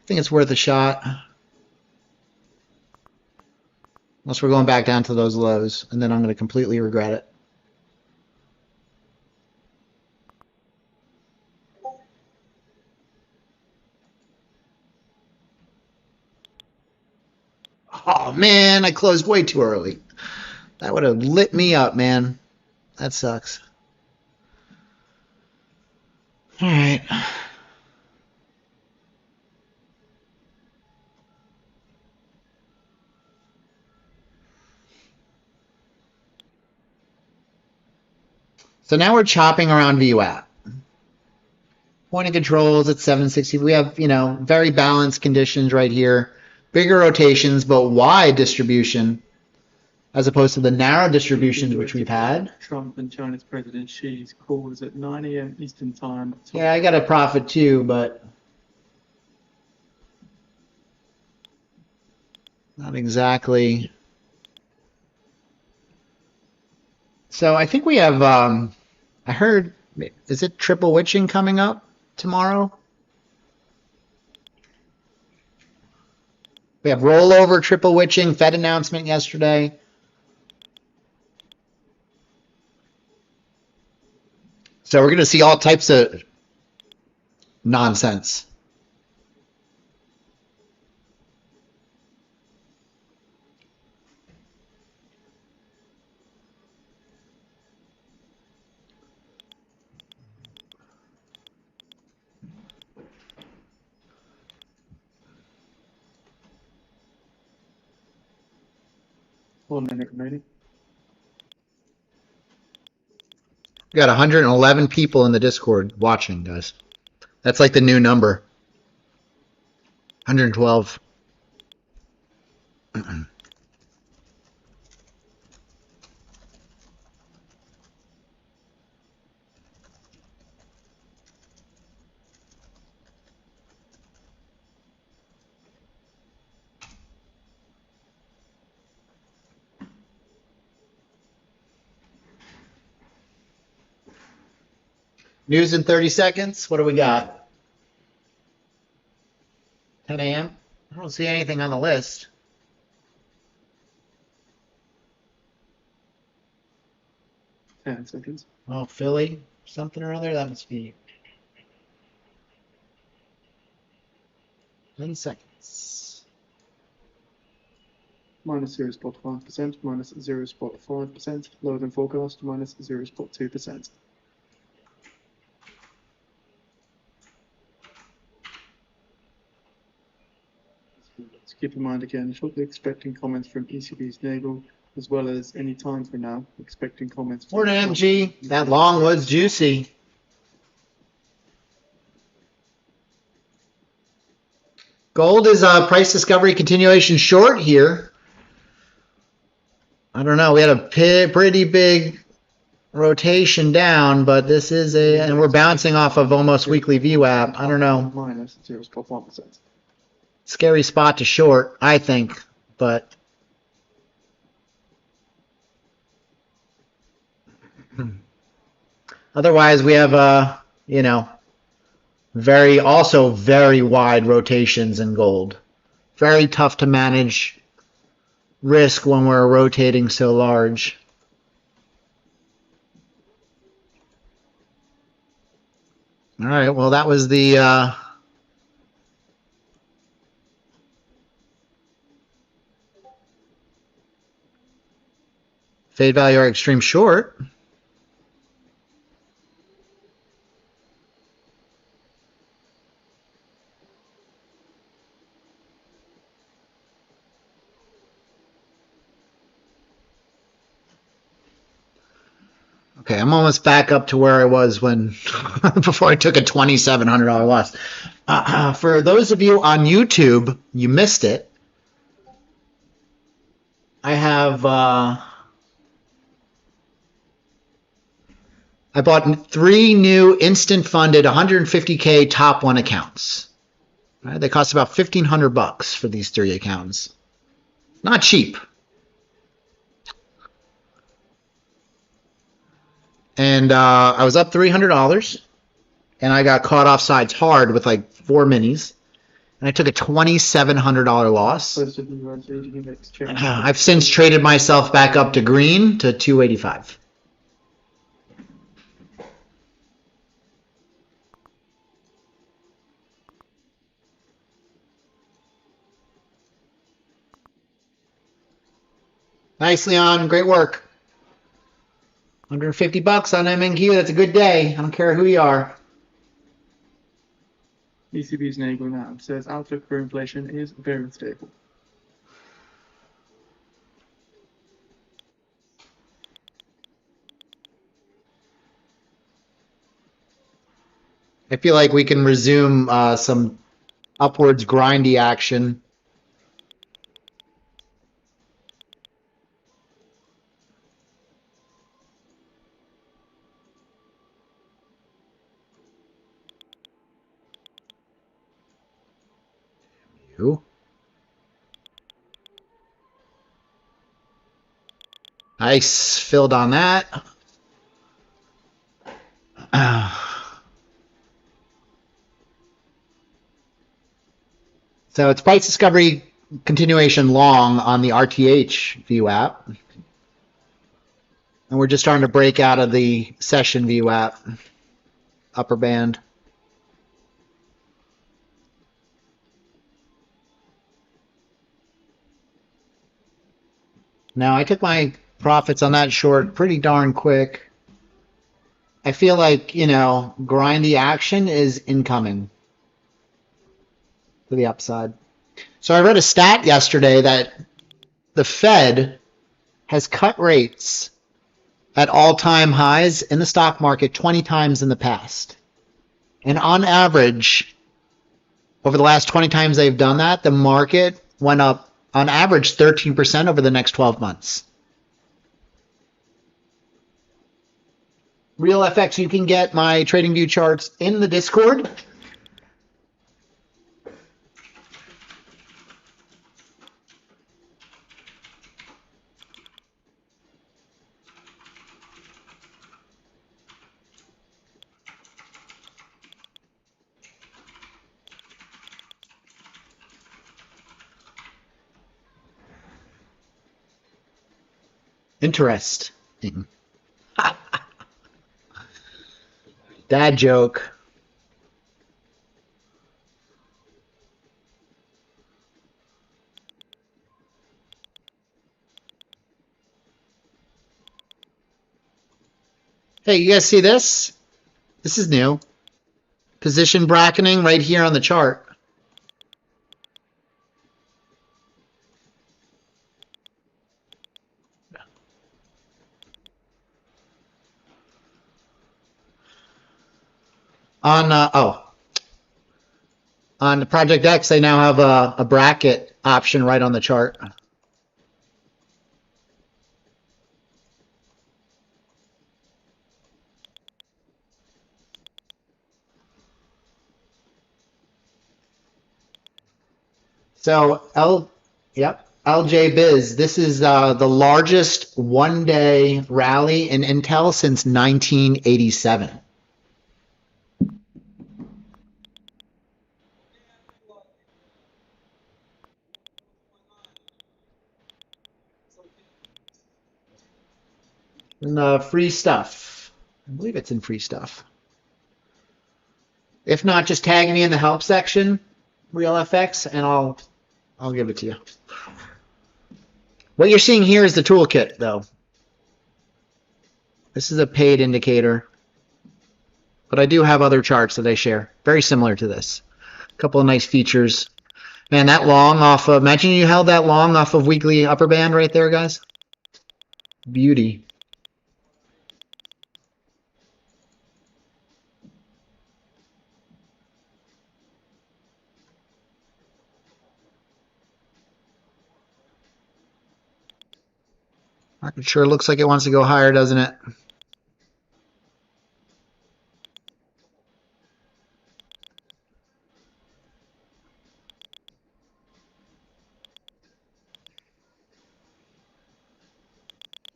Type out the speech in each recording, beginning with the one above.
think it's worth a shot. Unless we're going back down to those lows, and then I'm going to completely regret it. Oh, man, I closed way too early. That would have lit me up, man. That sucks. All right. So now we're chopping around VWAP. Point of controls at 760. We have, you know, very balanced conditions right here. Bigger rotations, but wide distribution, as opposed to the narrow distributions which we've had. Trump and China's President Xi's call is at 9 a.m. Eastern Time. Yeah, I got a profit too, but not exactly. So I think we have, I heard, is it triple witching coming up tomorrow? We have rollover, triple witching, Fed announcement yesterday. So we're going to see all types of nonsense. One minute remaining. We got 111 people in the Discord watching, guys. That's like the new number. 112. News in 30 seconds. What do we got? 10 a.m. I don't see anything on the list. 10 seconds. Oh, Philly, something or other. That must be 10 seconds. Minus 0.5%, minus 0.5%, lower than forecast, minus 0.2%. So keep in mind again, shortly expecting comments from ECB's Nagel, as well as any time from now, expecting comments from Morning, MG. That long was juicy. Gold is a price discovery continuation short here. I don't know. We had a pretty big rotation down, but this is a, and we're bouncing off of almost weekly VWAP. I don't know. Minus 0.1%. Scary spot to short, I think, but otherwise we have, you know, also very wide rotations in gold. Very tough to manage risk when we're rotating so large. All right, well, that was the fade value or extreme short. Okay, I'm almost back up to where I was when before I took a $2,700 loss. For those of you on YouTube, you missed it. I have I bought 3 new instant funded 150K TopOne accounts. Right, they cost about $1,500 for these 3 accounts. Not cheap. And I was up $300, and I got caught off sides hard with like 4 minis. And I took a $2,700 loss. Posted the US Asian index change. I've since traded myself back up to green to 285. Nice, Leon. Great work. 150 bucks on MNQ. That's a good day. I don't care who you are. ECB's Nagel now says outlook for inflation is very stable. I feel like we can resume some upwards grindy action. Nice, filled on that. So it's price discovery continuation long on the RTH VWAP. And we're just starting to break out of the session VWAP upper band. Now I took my profits on that short pretty darn quick. I feel like, you know, grindy action is incoming to the upside. So I read a stat yesterday that the Fed has cut rates at all-time highs in the stock market 20 times in the past. And on average, over the last 20 times they've done that, the market went up on average 13% over the next 12 months. Real FX, you can get my TradingView charts in the Discord. Interesting. Dad joke. Hey, you guys see this? This is new. Position bracketing right here on the chart. On on the Project X, they now have a bracket option right on the chart. So LJ Biz, this is the largest one-day rally in Intel since 1987. And free stuff. I believe it's in free stuff. If not, just tag me in the help section, Real FX, and I'll give it to you. What you're seeing here is the toolkit, though. This is a paid indicator. But I do have other charts that I share, very similar to this. A couple of nice features. Man, that long off of, imagine you held that long off of weekly upper band right there, guys. Beauty. Market sure looks like it wants to go higher, doesn't it?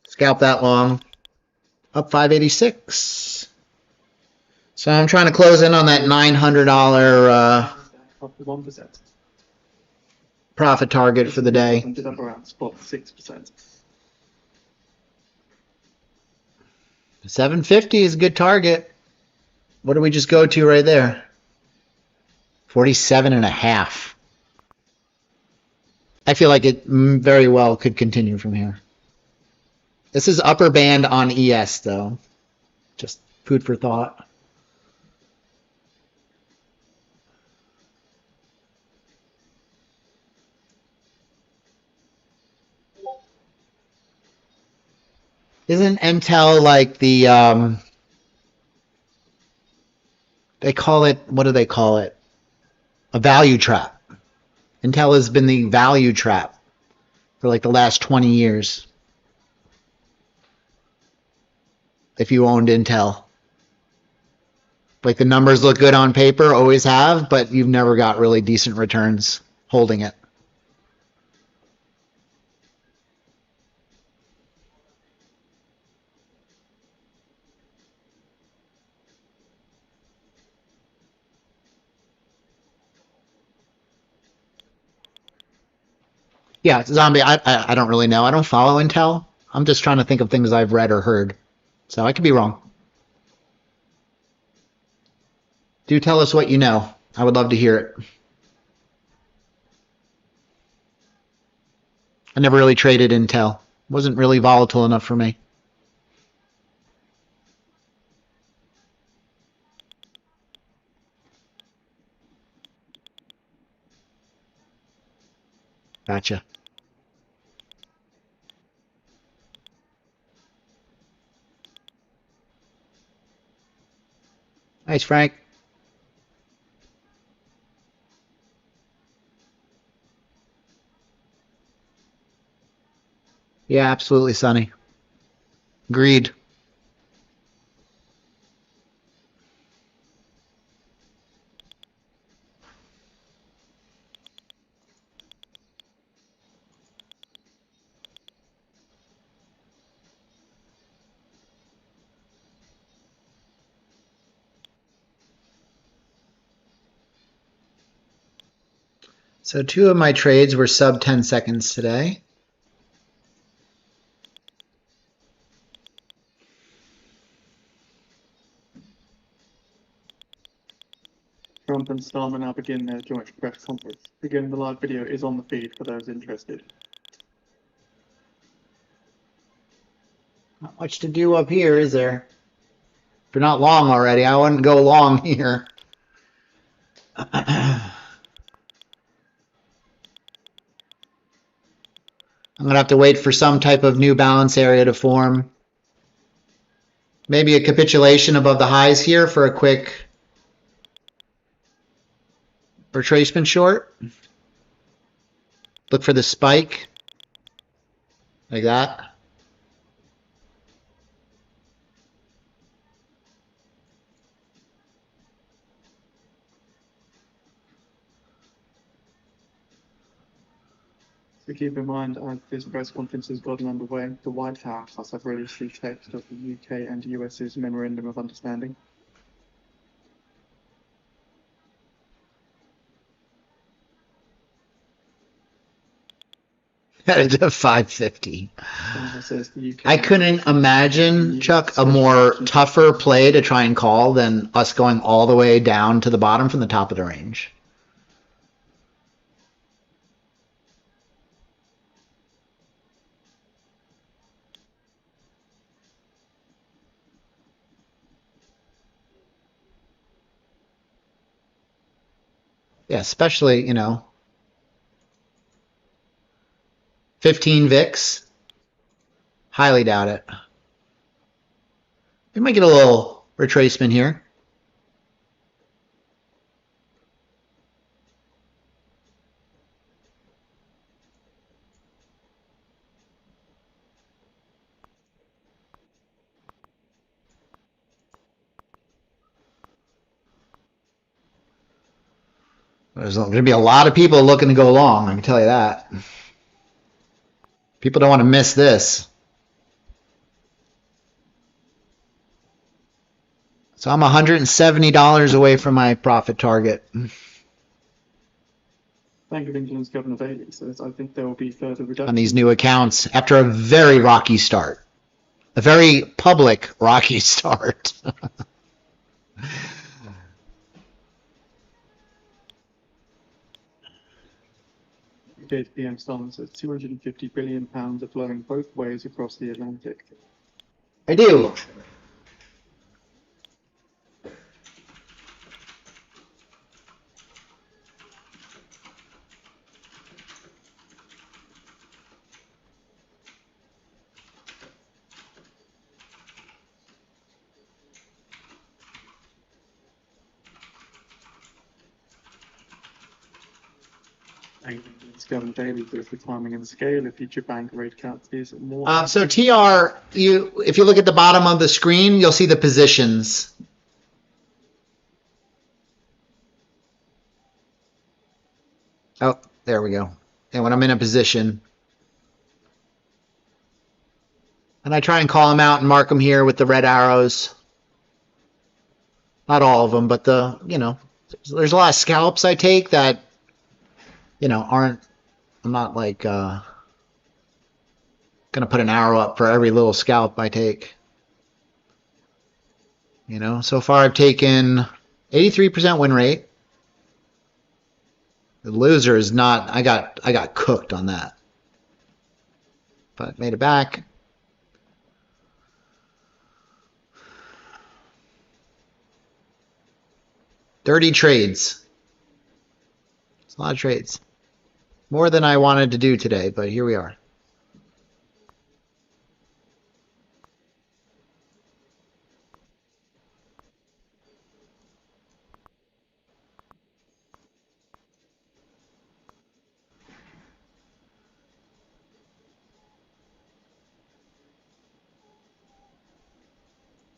Scalp that long. Up 586. So I'm trying to close in on that $900. Up to 1%. profit target for the day. Ended up around spot 6%. 750 is a good target. What did we just go to right there? 47.5. I feel like it very well could continue from here. This is upper band on ES though. Just food for thought. Isn't Intel like the they call it, what do they call it? A value trap. Intel has been the value trap for like the last 20 years. If you owned Intel. Like the numbers look good on paper, always have, but you've never got really decent returns holding it. Yeah, Zombie, I don't really know. I don't follow Intel. I'm just trying to think of things I've read or heard. So I could be wrong. Do tell us what you know. I would love to hear it. I never really traded Intel. Wasn't really volatile enough for me. Gotcha. Nice, Frank. Yeah, absolutely, Sonny. Agreed. So 2 of my trades were sub 10 seconds today. Trump and Starmer now begin their joint press conference. Again, the live video is on the feed for those interested. Not much to do up here, is there? If you're not long already, I wouldn't go long here. I'm going to have to wait for some type of new balance area to form. Maybe a capitulation above the highs here for a quick retracement short. Look for the spike. Like that. So keep in mind, as this press conference has gotten underway, the White House has released the text of the UK and US's Memorandum of Understanding. It's a 550. Says the UK I couldn't imagine, Chuck, a more tougher play to try and call than us going all the way down to the bottom from the top of the range. Yeah, especially, 15 VIX. Highly doubt it. We might get a little retracement here. There's going to be a lot of people looking to go long, I can tell you that. People don't want to miss this. So I'm $170 away from my profit target. Bank of England's Governor Bailey says, I think there will be further reductions on these new accounts after a very rocky start. A very public rocky start. UK's PM Stalin says £250 billion are flowing both ways across the Atlantic. I do. Governor Bailey says the timing and scale of future bank rate cuts is more. So TR, if you look at the bottom of the screen, you'll see the positions. Oh, there we go. And when I'm in a position, and I try and call them out and mark them here with the red arrows. Not all of them, but there's a lot of scalps I take that, aren't. I'm not like gonna put an arrow up for every little scalp I take. So far I've taken 83% win rate. The loser is not. I got cooked on that, but made it back. Dirty trades. It's a lot of trades. More than I wanted to do today, but here we are.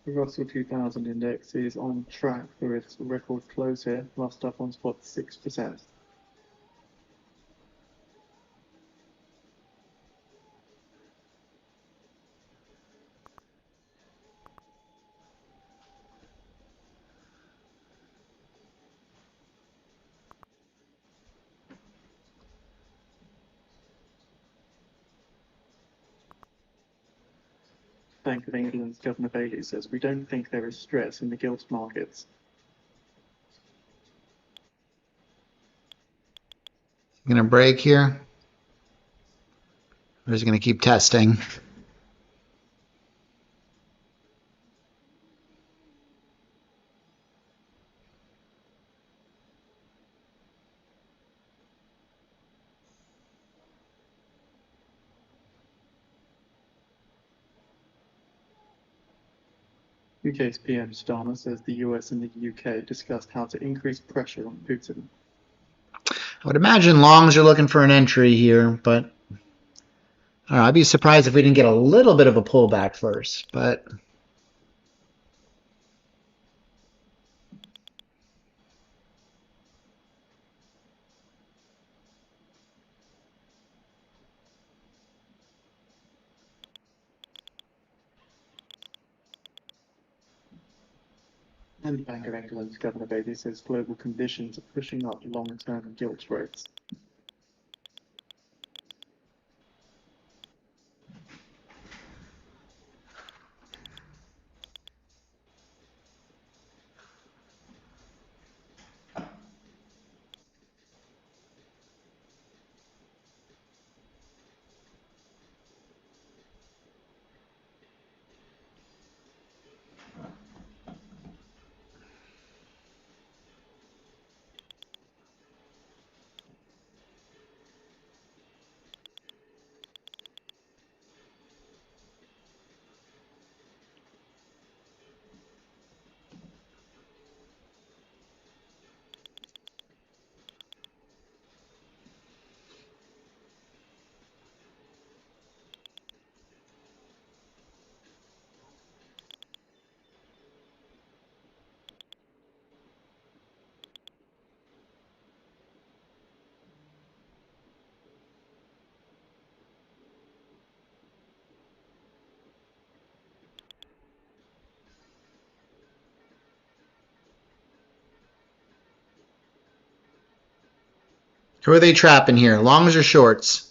The Russell 2000 index is on track for its record close here, last up on spot 6%. Bank of England's Governor Bailey says, we don't think there is stress in the gilt markets. Gonna break here. We're just gonna keep testing. UK's PM Starmer says the US and the UK discussed how to increase pressure on Putin. I would imagine longs are looking for an entry here, but I don't know, I'd be surprised if we didn't get a little bit of a pullback first, but And the Bank of England's Governor Bailey says global conditions are pushing up long-term gilt rates. Who are they trapping here? Longs or shorts?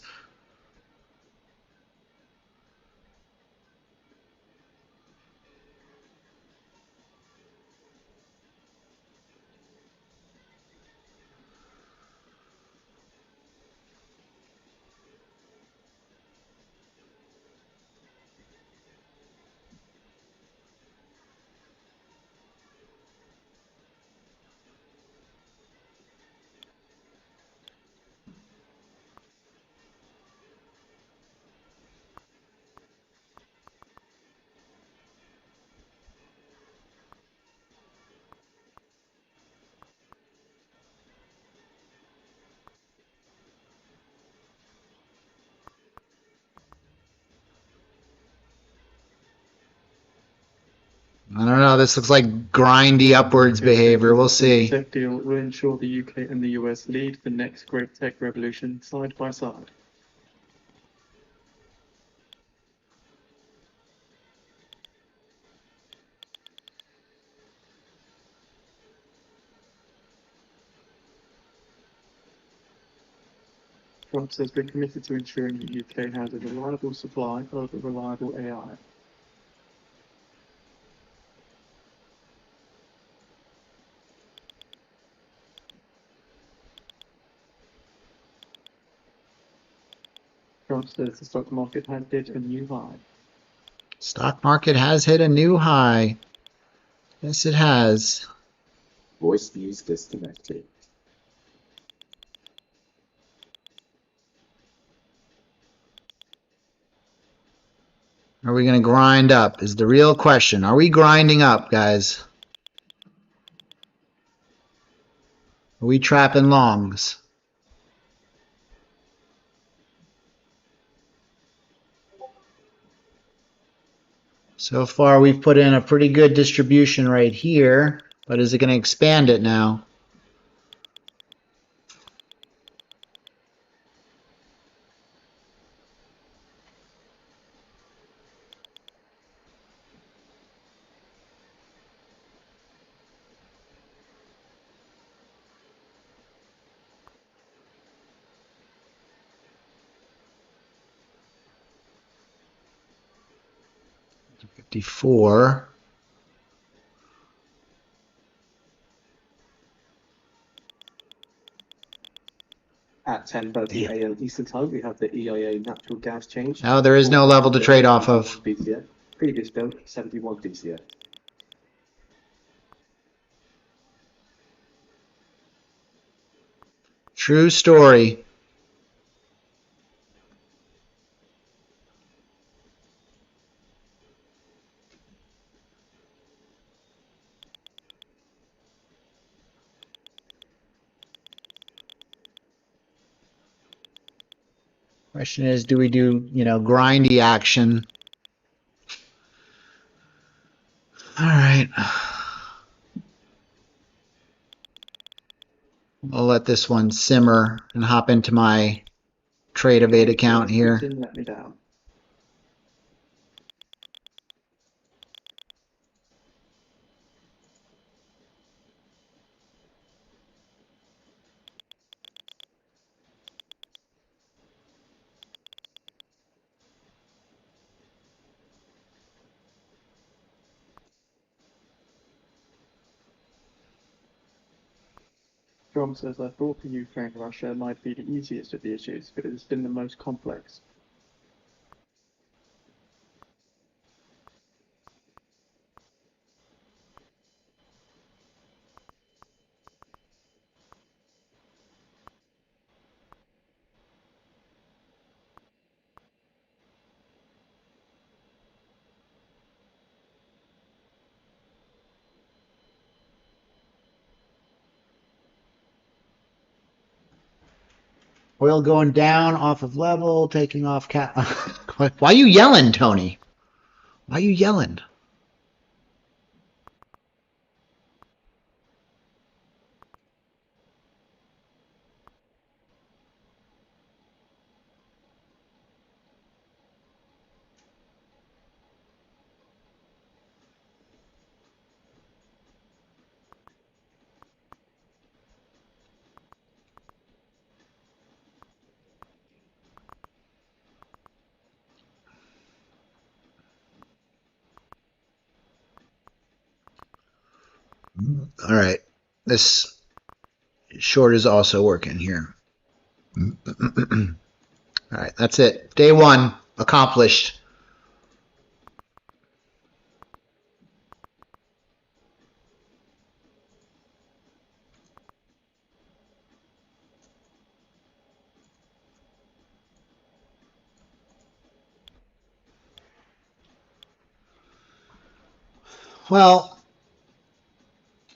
I don't know. This looks like grindy upwards behavior. We'll see. Tech deal will ensure the UK and the US lead the next great tech revolution side by side. Trump has been committed to ensuring the UK has a reliable supply of reliable AI. Trump says the stock market has hit a new high. Stock market has hit a new high. Yes, it has. Voice views disconnected. Are we going to grind up is the real question. Are we grinding up, guys? Are we trapping longs? So far, we've put in a pretty good distribution right here, but is it going to expand it now? $54. At 10:30 a.m. Eastern Time, we have the EIA natural gas change. No, there is no level to trade off of. BCF. Previous build, 71 BCF. True story. Question is, do we do, grindy action? All right. I'll let this one simmer and hop into my Trade Evade account here. Didn't let me down. Trump says, I thought the Ukraine-Russia might be the easiest of the issues, but it has been the most complex. Oil going down off of level, taking off cap. Why are you yelling, Tony? Why are you yelling? All right. This short is also working here. All right, that's it. Day one accomplished. Well,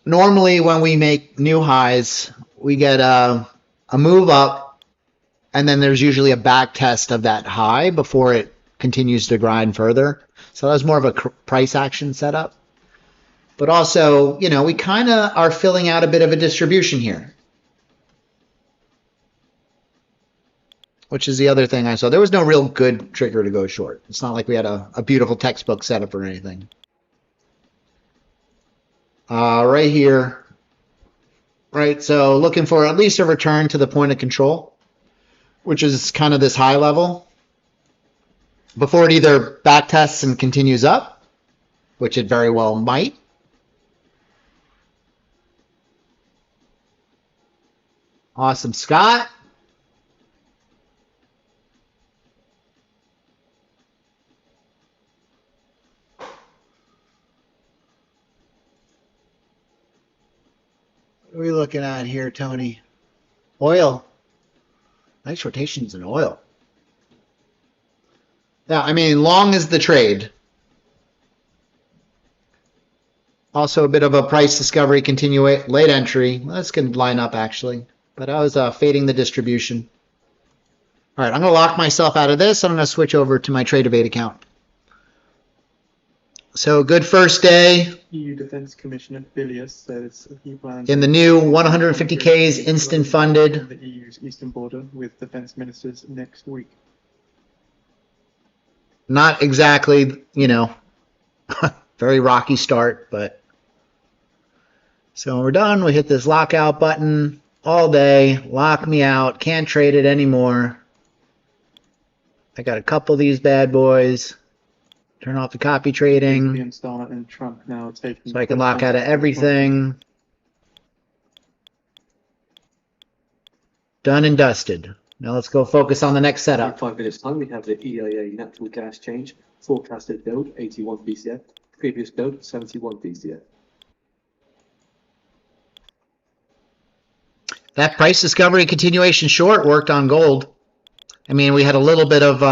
normally when we make new highs, we get a move up, and then there's usually a back test of that high before it continues to grind further. So that's more of a price action setup. But also, you know, we kind of are filling out a bit of a distribution here, which is the other thing I saw. There was no real good trigger to go short. It's not like we had a beautiful textbook setup or anything. Right here, right? So looking for at least a return to the point of control, which is kind of this high level, before it either back tests and continues up, which it very well might. Awesome, Scott. What are we looking at here, Tony? Oil. Nice rotations in oil. Yeah, I mean, long is the trade. Also a bit of a price discovery, continue late entry. Well, this can line up actually, but I was fading the distribution. All right, I'm going to lock myself out of this. I'm going to switch over to my TradeAvate account. So good first day. EU Defence Commissioner Bilius says he plans In the new 150Ks instant funded. on the EU's eastern border with defence ministers next week. Not exactly, you know, very rocky start, but so when we're done, we hit this lockout button all day, lock me out, can't trade it anymore. I got a couple of these bad boys. Turn off the copy trading. And Trump now taking So I can lock out of everything. Done and dusted. Now let's go focus on the next In setup. 5 minutes time, we have the EIA natural gas change, forecasted build 81 BCF, previous build 71 BCF. That price discovery continuation short worked on gold. I mean, we had a little bit of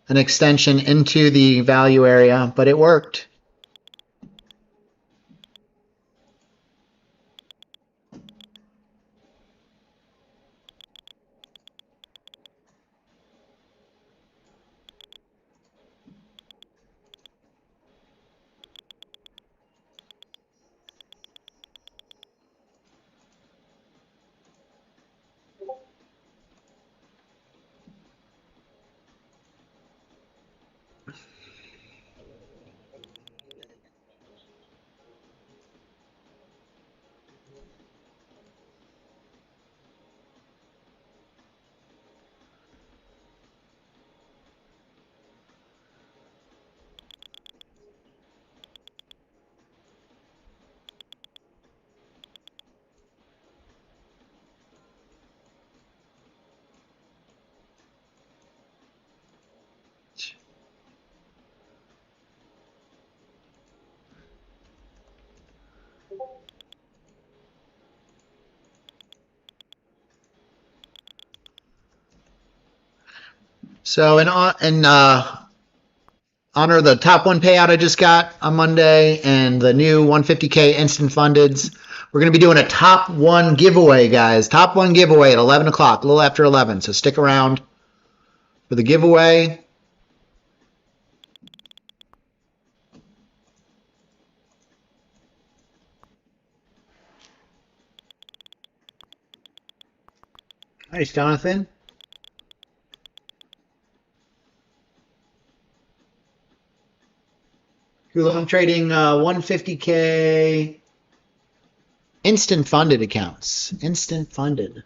an extension into the value area, but it worked. So in honor of the TopOne payout I just got on Monday and the new 150K instant fundeds, we're going to be doing a TopOne giveaway, guys. TopOne giveaway at 11 o'clock, a little after 11. So stick around for the giveaway. Nice, Jonathan. I'm trading 150K instant funded accounts. Instant funded.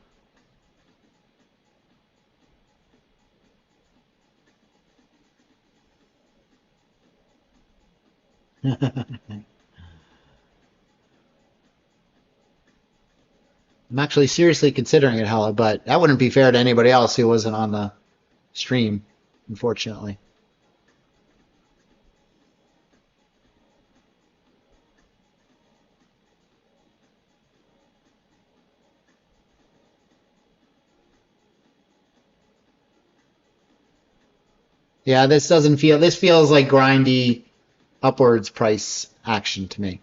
I'm actually seriously considering it, Hella, but that wouldn't be fair to anybody else who wasn't on the stream, unfortunately. Yeah, this doesn't feel, this feels like grindy upwards price action to me.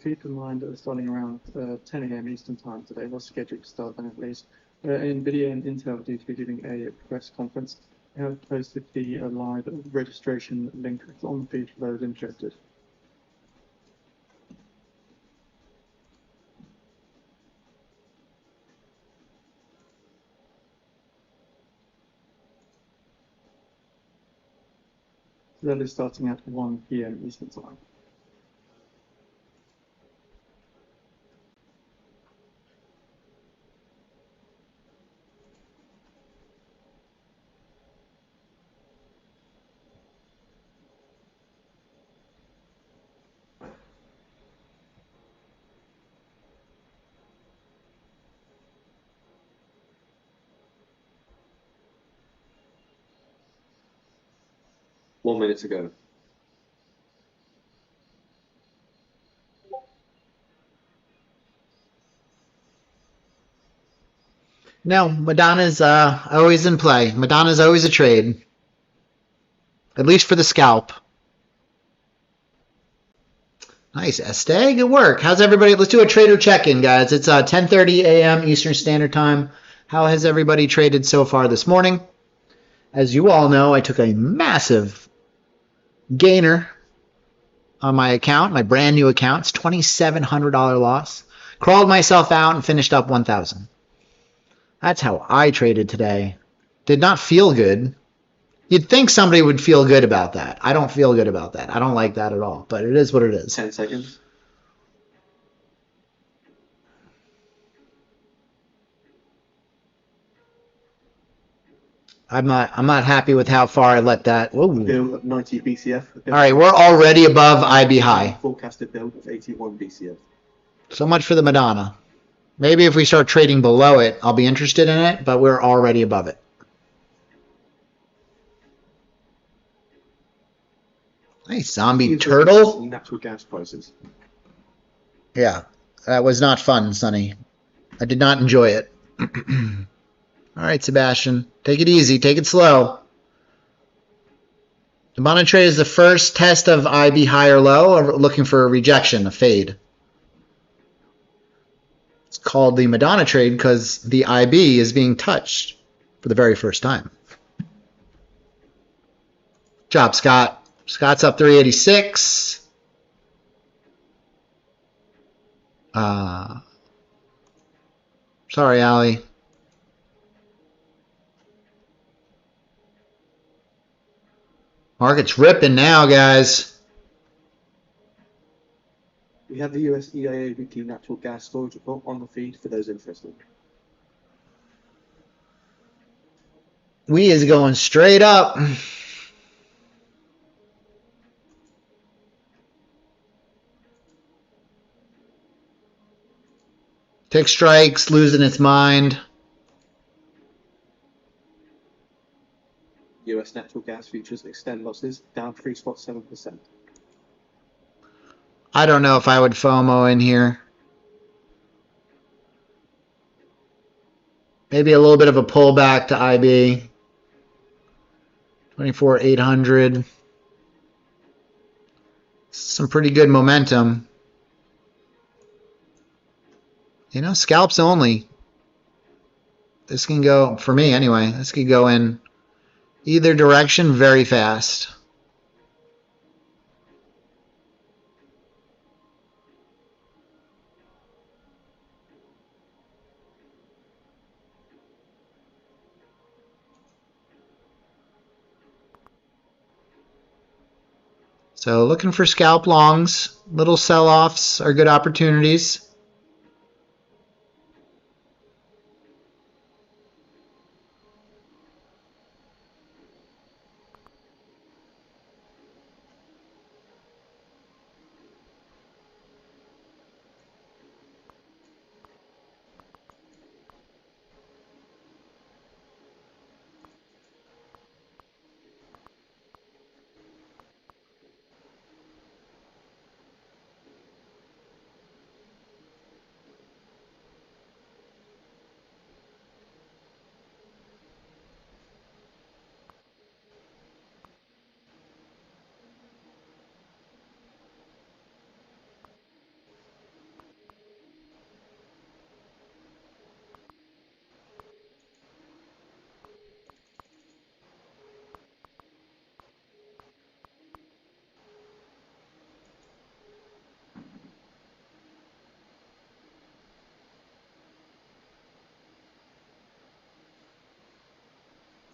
Keep in mind that we're starting around 10 a.m. Eastern time today. We're scheduled to start then at least. NVIDIA and Intel due to be giving a press conference. We have posted the live registration link on the feed for those interested. That is starting at 1 p.m. Eastern time. One minute to go. No, Madonna's always in play. Madonna's always a trade. At least for the scalp. Nice, Estee. Good work. How's everybody? Let's do a trader check-in, guys. It's 10:30 a.m. Eastern Standard Time. How has everybody traded so far this morning? As you all know, I took a massive gainer on my account, my brand new account. It's $2,700 loss. Crawled myself out and finished up 1,000. That's how I traded today. Did not feel good. You'd think somebody would feel good about that. I don't feel good about that. I don't like that at all, but it is what it is. 10 seconds. I'm not happy with how far I let that. Whoa. Build of 90 BCF. All right, we're already above IB high. Forecasted build of 81 BCF. So much for the Madonna. Maybe if we start trading below it, I'll be interested in it, but we're already above it. Nice zombie turtle. Natural gas prices. Yeah, that was not fun, Sonny. I did not enjoy it. All right, Sebastian. Take it easy. Take it slow. The Madonna trade is the first test of IB high or low, or looking for a rejection, a fade. It's called the Madonna trade because the IB is being touched for the very first time. Good job, Scott. Scott's up 386. Sorry, Allie. Market's ripping now, guys. We have the US EIA weekly natural gas storage report on the feed for those interested. We is going straight up. Tick strikes, losing its mind. US natural gas futures extend losses down 3.7%. I don't know if I would FOMO in here. Maybe a little bit of a pullback to IB. 24,800. Some pretty good momentum. You know, scalps only. This can go, for me anyway, this could go in either direction very fast. So looking for scalp longs. Little sell-offs are good opportunities.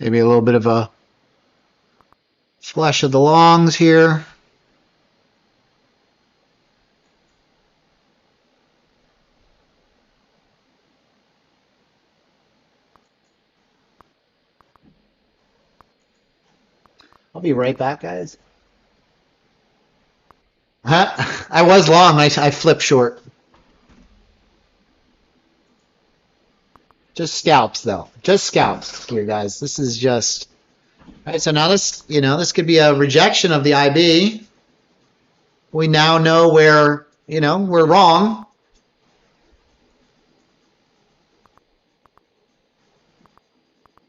Maybe a little bit of a flush of the longs here. I'll be right back, guys. Huh? I was long. I flipped short. Just scalps, though. Just scalps here, guys. This is just... All right, so now this, this could be a rejection of the IB. We now know where, we're wrong.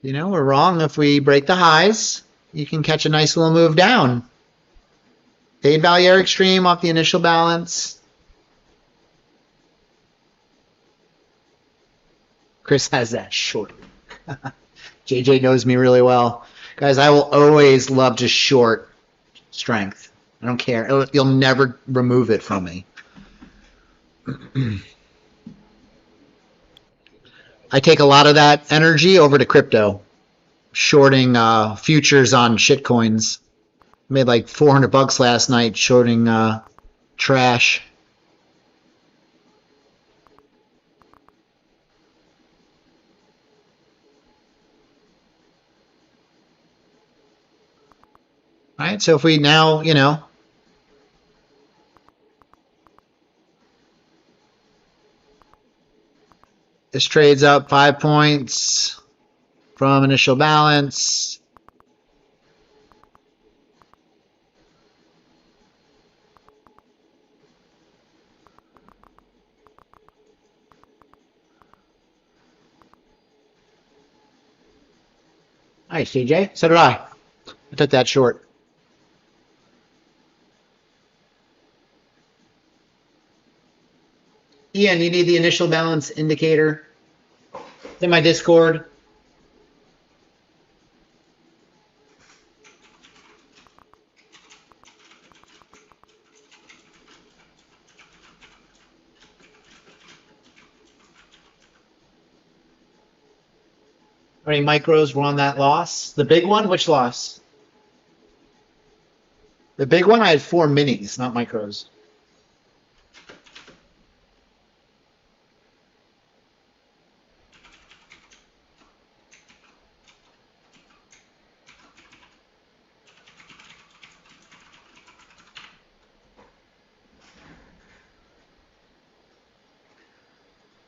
We're wrong if we break the highs. You can catch a nice little move down. Fade value area extreme off the initial balance. Chris has that short. JJ knows me really well. Guys, I will always love to short strength. I don't care. You'll never remove it from me. I take a lot of that energy over to crypto. Shorting futures on shitcoins. Made like $400 last night shorting trash. All right, so if we now, this trades up 5 points from initial balance. Nice, CJ. So did I. I took that short. Ian, you need the initial balance indicator. It's in my Discord. How many micros were on that loss? The big one? Which loss? The big one, I had 4 minis, not micros.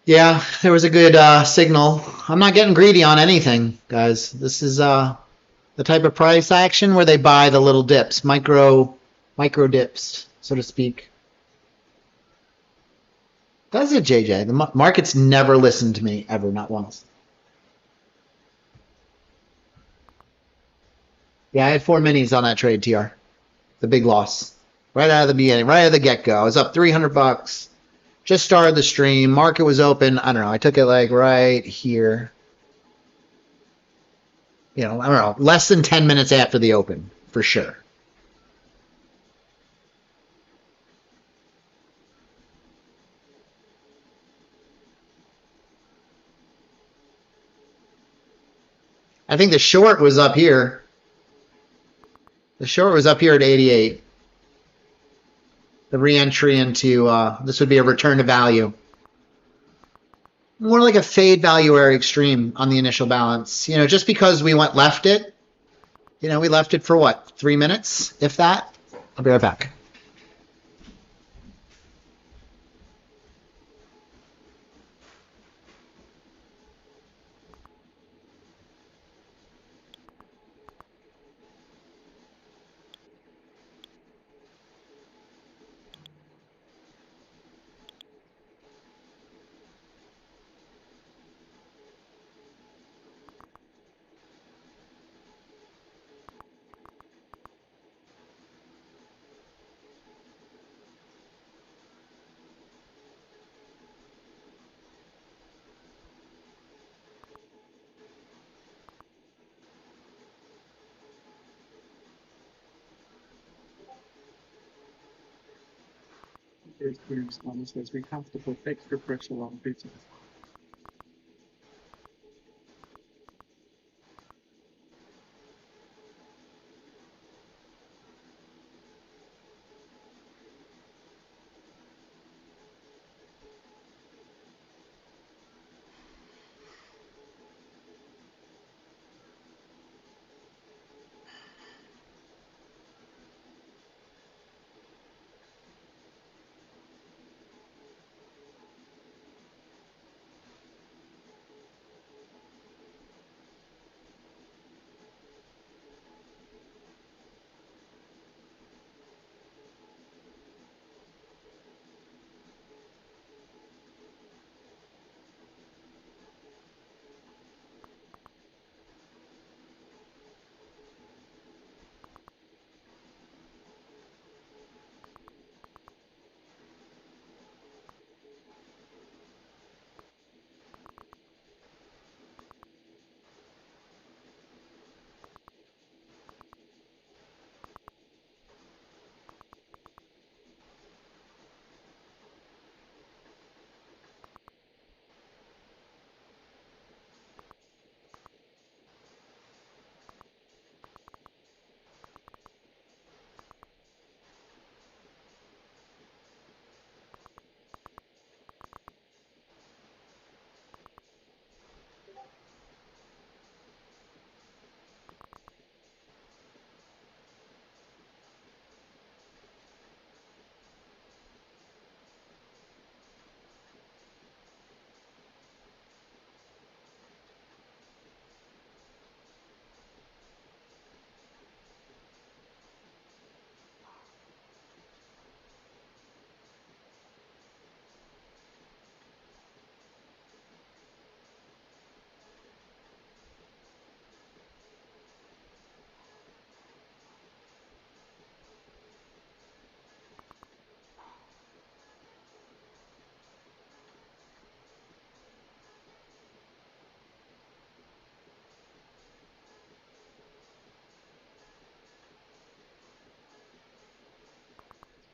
Yeah, there was a good signal. I'm not getting greedy on anything, guys. This is the type of price action where they buy the little dips, micro dips, so to speak. Does it, JJ? The market's never listened to me, ever, not once. Yeah, I had 4 minis on that trade, TR. The big loss. Right out of the beginning, right out of the get-go. I was up $300. Just started the stream. Market was open. I don't know. I took it like right here. I don't know. Less than 10 minutes after the open, for sure. I think the short was up here. The short was up here at 88. The re-entry into, this would be a return to value. More like a fade value area extreme on the initial balance. Just because we went left it, we left it for what, 3 minutes, if that? I'll be right back. Experience on says we have to put extra pressure on business.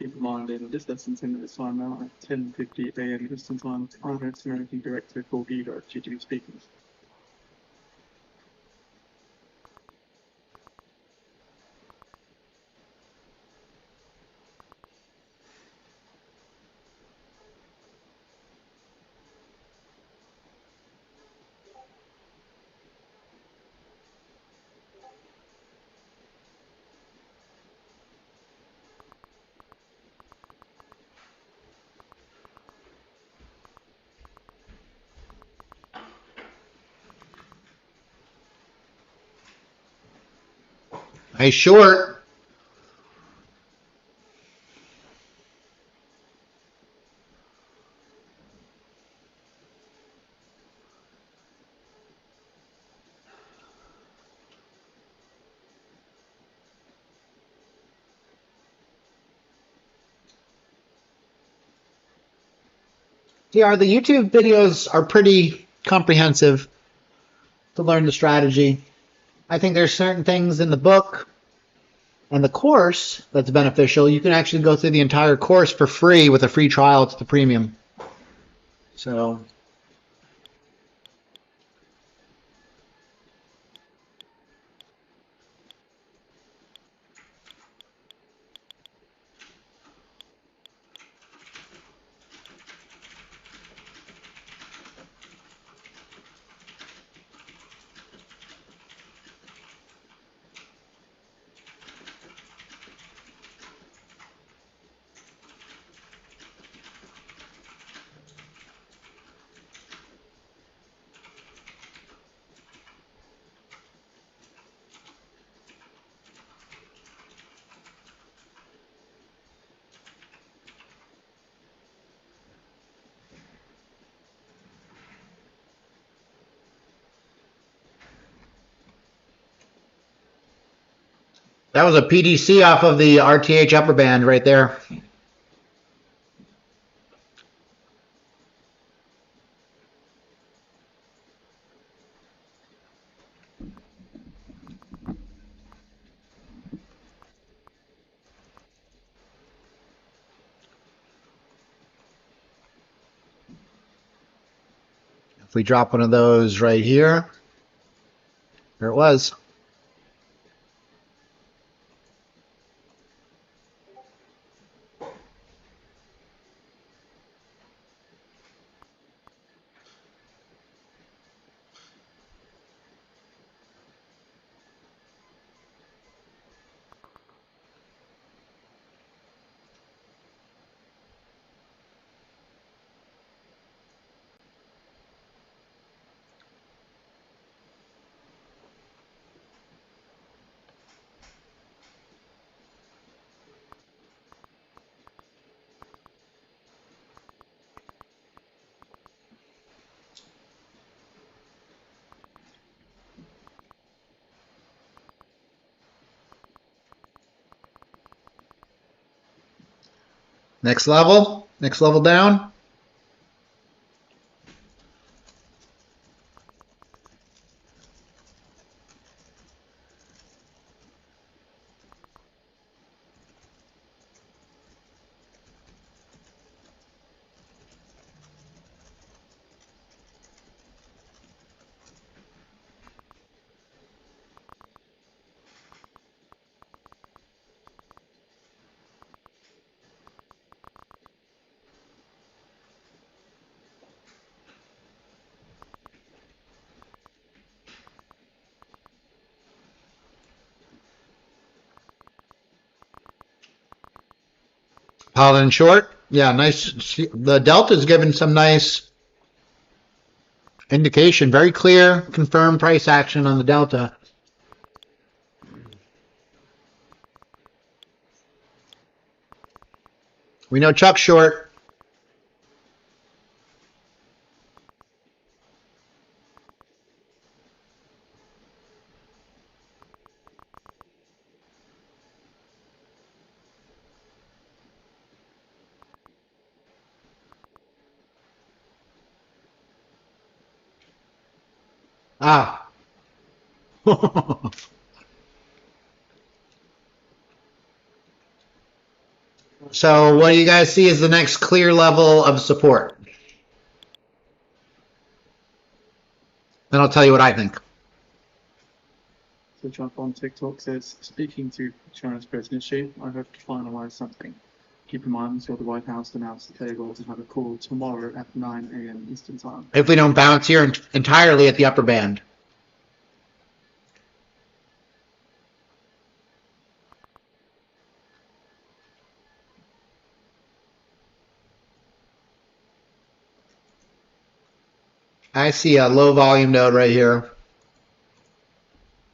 keep in mind in just less than 10 minutes time now at 10:50 a.m. Eastern time, I'm its Managing Director for VWAP GG speaking. Nice short. Yeah, the YouTube videos are pretty comprehensive to learn the strategy. I think there's certain things in the book and the course that's beneficial. You can actually go through the entire course for free with a free trial. It's the premium. So that was a PDC off of the RTH upper band right there. If we drop one of those right here, there it was. Next level down. Paladin short. Yeah, nice. The Delta's given some nice indication. Very clear, confirmed price action on the Delta. We know Chuck's short. Ah. So what do you guys see as the next clear level of support? Then I'll tell you what I think. So Trump on TikTok says, speaking to China's presidency, I hope to finalize something. Keep in mind until the White House announced that they are going to have a call tomorrow at 9 a.m. Eastern Time. If we don't bounce here entirely at the upper band. I see a low volume node right here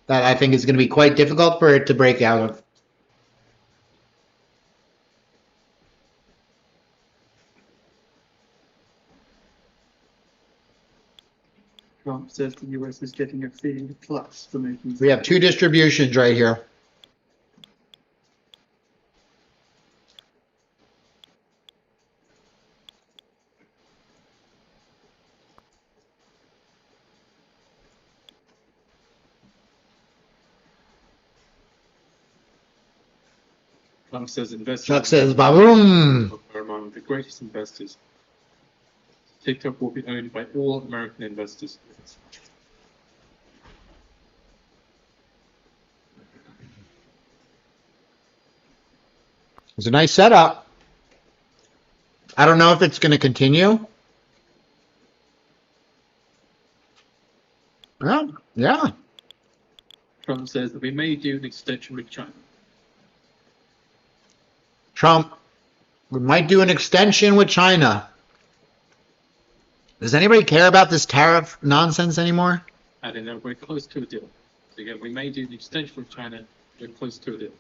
that I think is going to be quite difficult for it to break out of. Trump says the US is getting a feed plus for making. We have two distributions right here. Trump says investors Chuck says, "Boom." are among the greatest investors. TikTok will be owned by all American investors. It's a nice setup. I don't know if it's going to continue. Well, yeah. Trump says that we may do an extension with China. Trump, we might do an extension with China. Does anybody care about this tariff nonsense anymore? I don't know, we're close to a deal. So again, we may do an extension with China, we're close to a deal.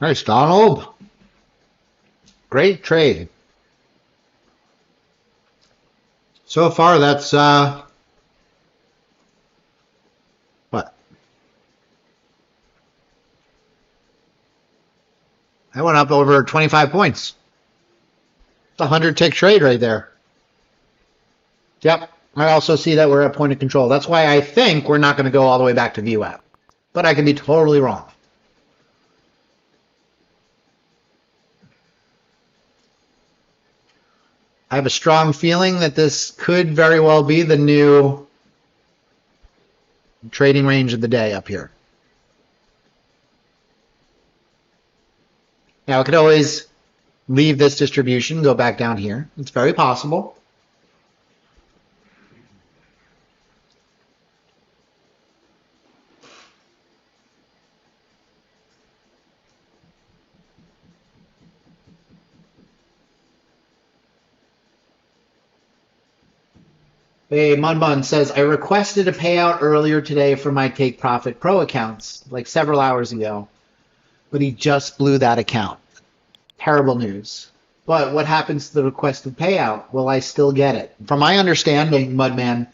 Nice, Donald. Great trade. So far, that's, what? I went up over 25 points. It's a 100-tick trade right there. Yep. I also see that we're at point of control. That's why I think we're not going to go all the way back to VWAP. But I can be totally wrong. I have a strong feeling that this could very well be the new trading range of the day up here. Now, I could always leave this distribution, go back down here. It's very possible. Hey, Munbun says, I requested a payout earlier today for my Take Profit Pro accounts, like several hours ago, but he just blew that account. Terrible news. But what happens to the requested payout? Will I still get it? From my understanding, Mudman,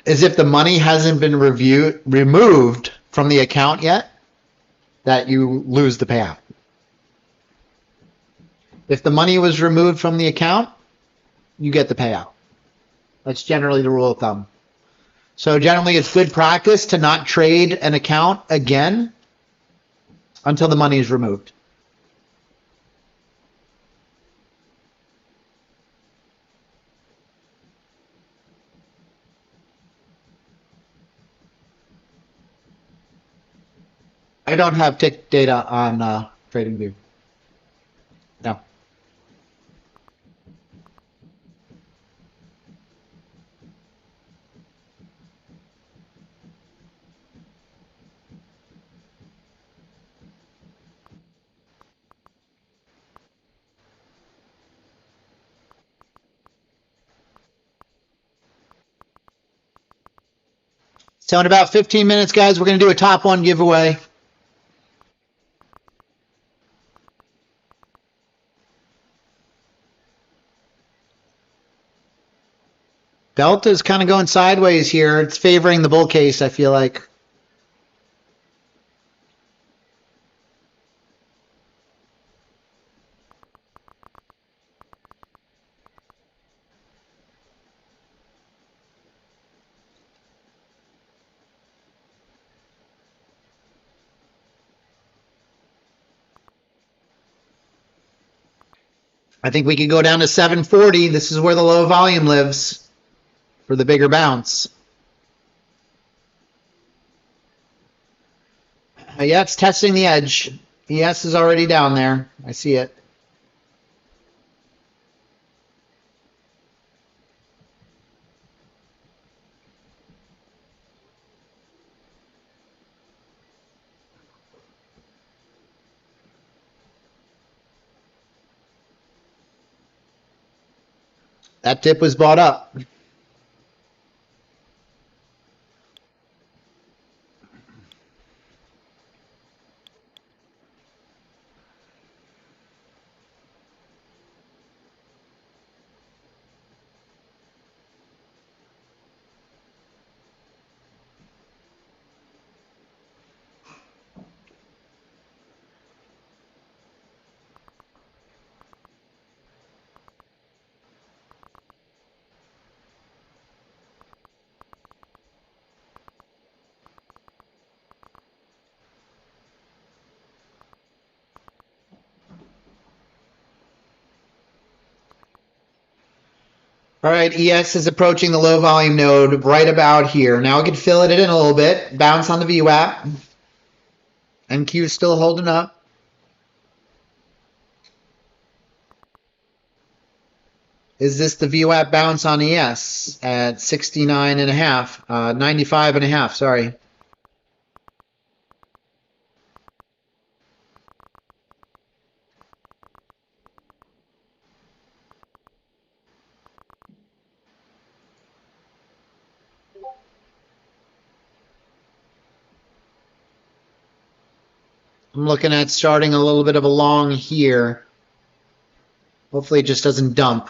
is if the money hasn't been removed from the account yet, that you lose the payout. If the money was removed from the account, you get the payout. That's generally the rule of thumb. So generally it's good practice to not trade an account again until the money is removed. I don't have tick data on TradingView. No. So in about 15 minutes, guys, we're going to do a TopOne giveaway. Delta is kind of going sideways here. It's favoring the bull case, I feel like. I think we could go down to 740. This is where the low volume lives for the bigger bounce. Yeah, it's testing the edge. ES is already down there. I see it. That dip was bought up. All right, ES is approaching the low volume node right about here. Now I could fill it in a little bit, bounce on the VWAP. NQ is still holding up. Is this the VWAP bounce on ES at 69 and a half, 95 and a half, sorry. I'm looking at starting a little bit of a long here. Hopefully it just doesn't dump.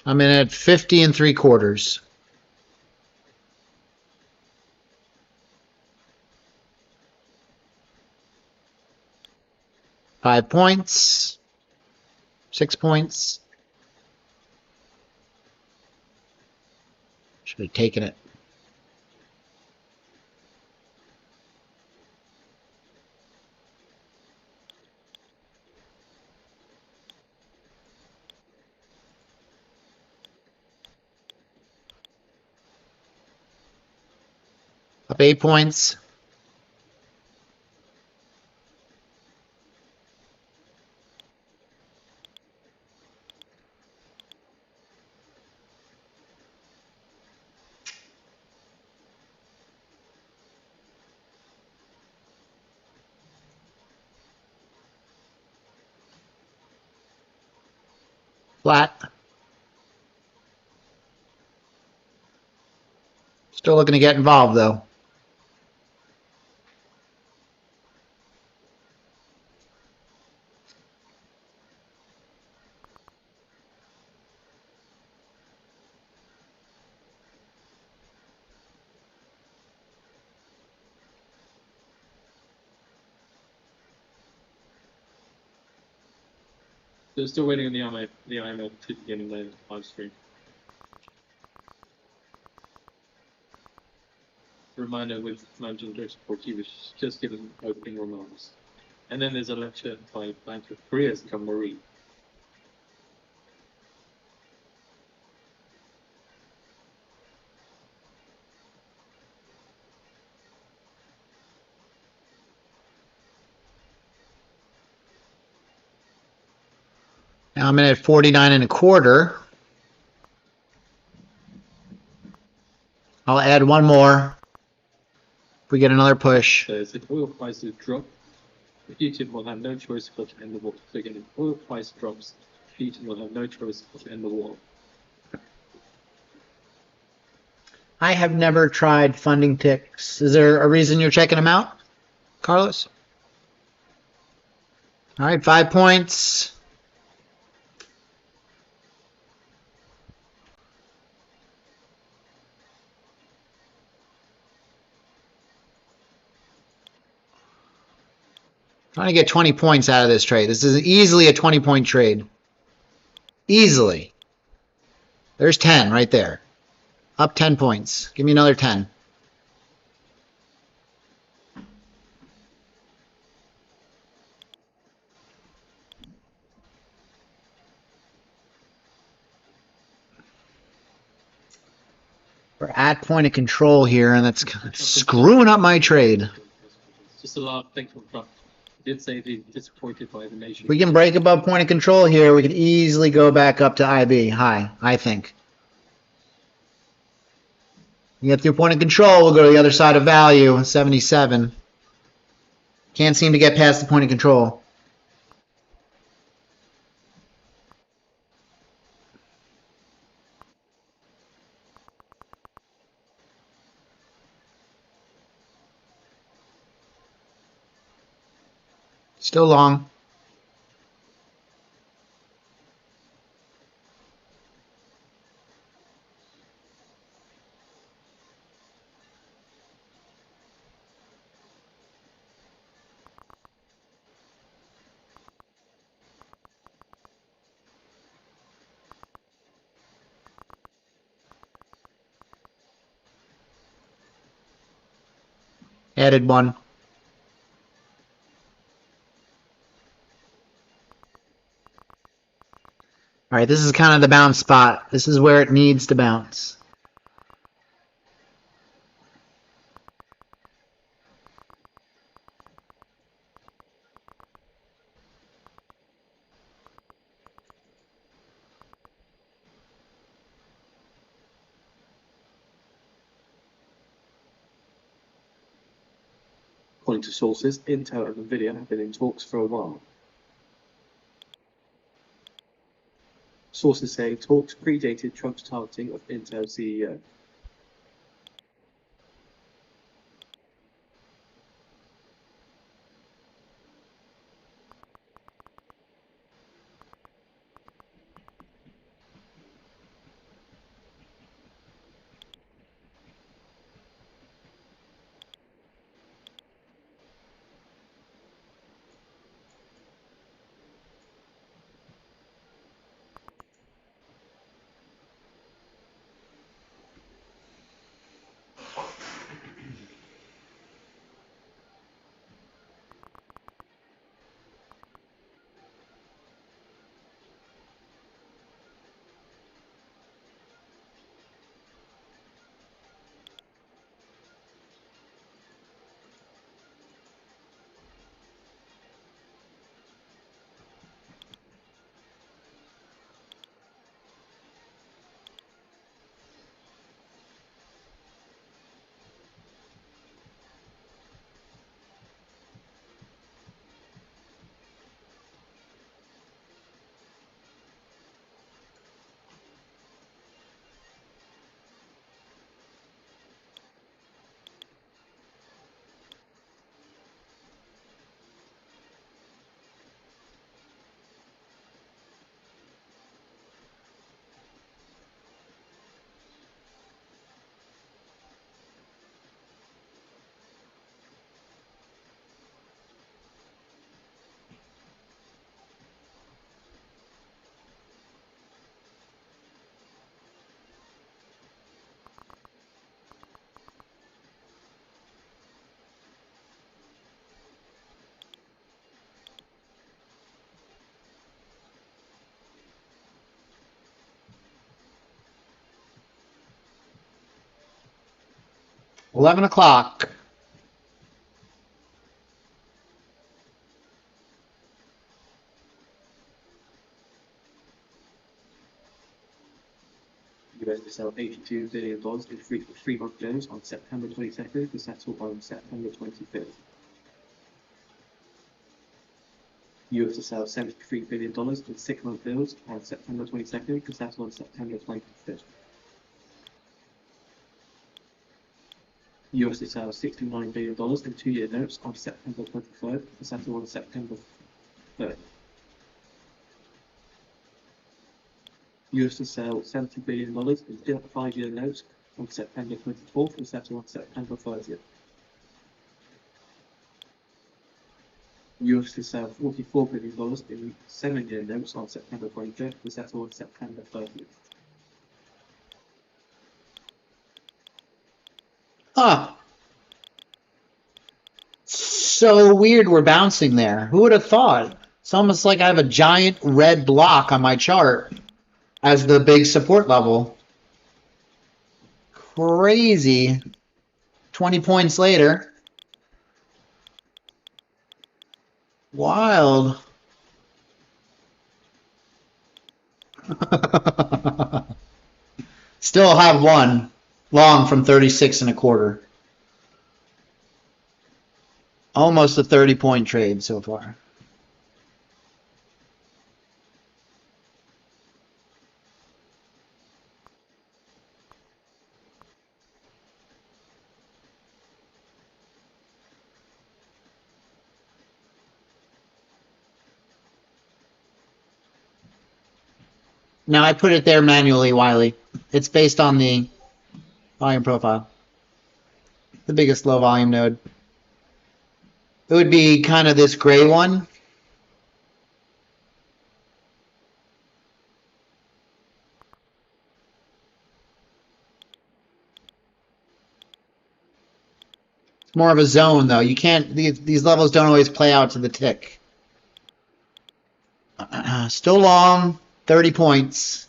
I'm in at 50 and 3/4. Five points, 6 points. Should have taken it. Up 8 points. Flat. Still looking to get involved though. So still waiting on the IMO to begin in the live stream. Reminder with Managing Director for he was just given opening remarks. And then there's a lecture by Bank of Korea's come Marie. Now I'm in at 49 and a quarter. I'll add one more if we get another push. Says if oil prices drop, Putin will have no choice but to end the war. So again, if oil price drops, Putin will have no choice but to end the war. I have never tried funding ticks. Is there a reason you're checking them out, Carlos? All right, 5 points. Trying to get 20 points out of this trade. This is easily a 20-point trade. Easily. There's 10 right there. Up 10 points. Give me another 10. We're at point of control here, and that's kind of screwing up my trade. Just a lot of things from front. He did say he's disappointed by the nation. We can break above point of control here. We could easily go back up to IB high, I think. You get through point of control, we'll go to the other side of value, 77. Can't seem to get past the point of control. Still long. Added one. All right, this is kind of the bounce spot. This is where it needs to bounce. According to sources, Intel and Nvidia have been in talks for a while. Sources say talks predated Trump's targeting of Intel CEO. $11 o'clock. US to sell $82 billion in three-month bills on September 22nd to settle on September 25th. US to sell $73 billion in six-month bills on September 22nd to settle on September 25th. US to sell $69 billion in two-year notes on September 23rd to settle on September 3rd. US to sell $70 billion in five-year notes on September 24th to settle on September 30th. used to sell $44 billion in 7-year notes on September 25th to settle on September 30th. Huh. So weird we're bouncing there. Who would have thought? It's almost like I have a giant red block on my chart as the big support level. Crazy. 20 points later. Wild. Still have one long from 36.25. Almost a 30-point trade so far. Now I put it there manually, Wiley. It's based on the volume profile. The biggest low volume node. It would be kind of this gray one. It's more of a zone though. You can't, these levels don't always play out to the tick. Still long, 30 points.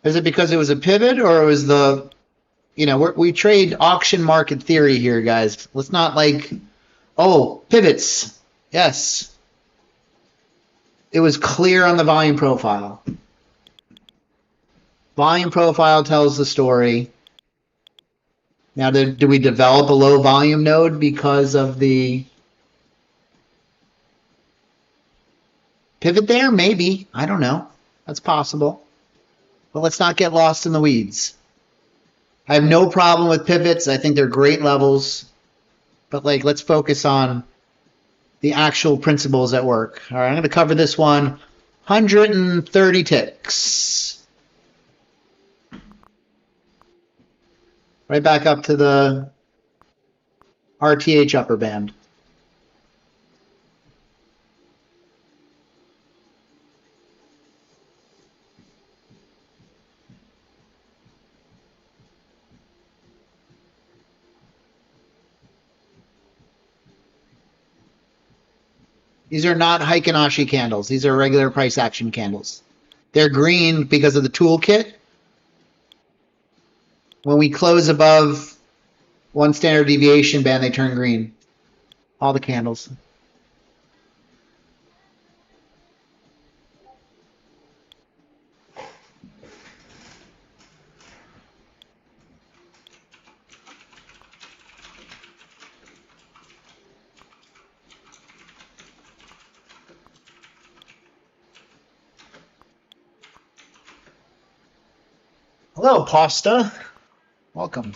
Is it because it was a pivot or it was the, you know, we trade auction market theory here, guys. Let's not like, oh, pivots. Yes. It was clear on the volume profile. Volume profile tells the story. Now, do we develop a low volume node because of the pivot there? Maybe. I don't know. That's possible. But let's not get lost in the weeds. I have no problem with pivots. I think they're great levels. But like, let's focus on the actual principles at work. All right, I'm going to cover this one. 130 ticks. Right back up to the RTH upper band. These are not Heikin-Ashi candles. These are regular price action candles. They're green because of the toolkit. When we close above one standard deviation band, they turn green. All the candles. Hello, Pasta. Welcome.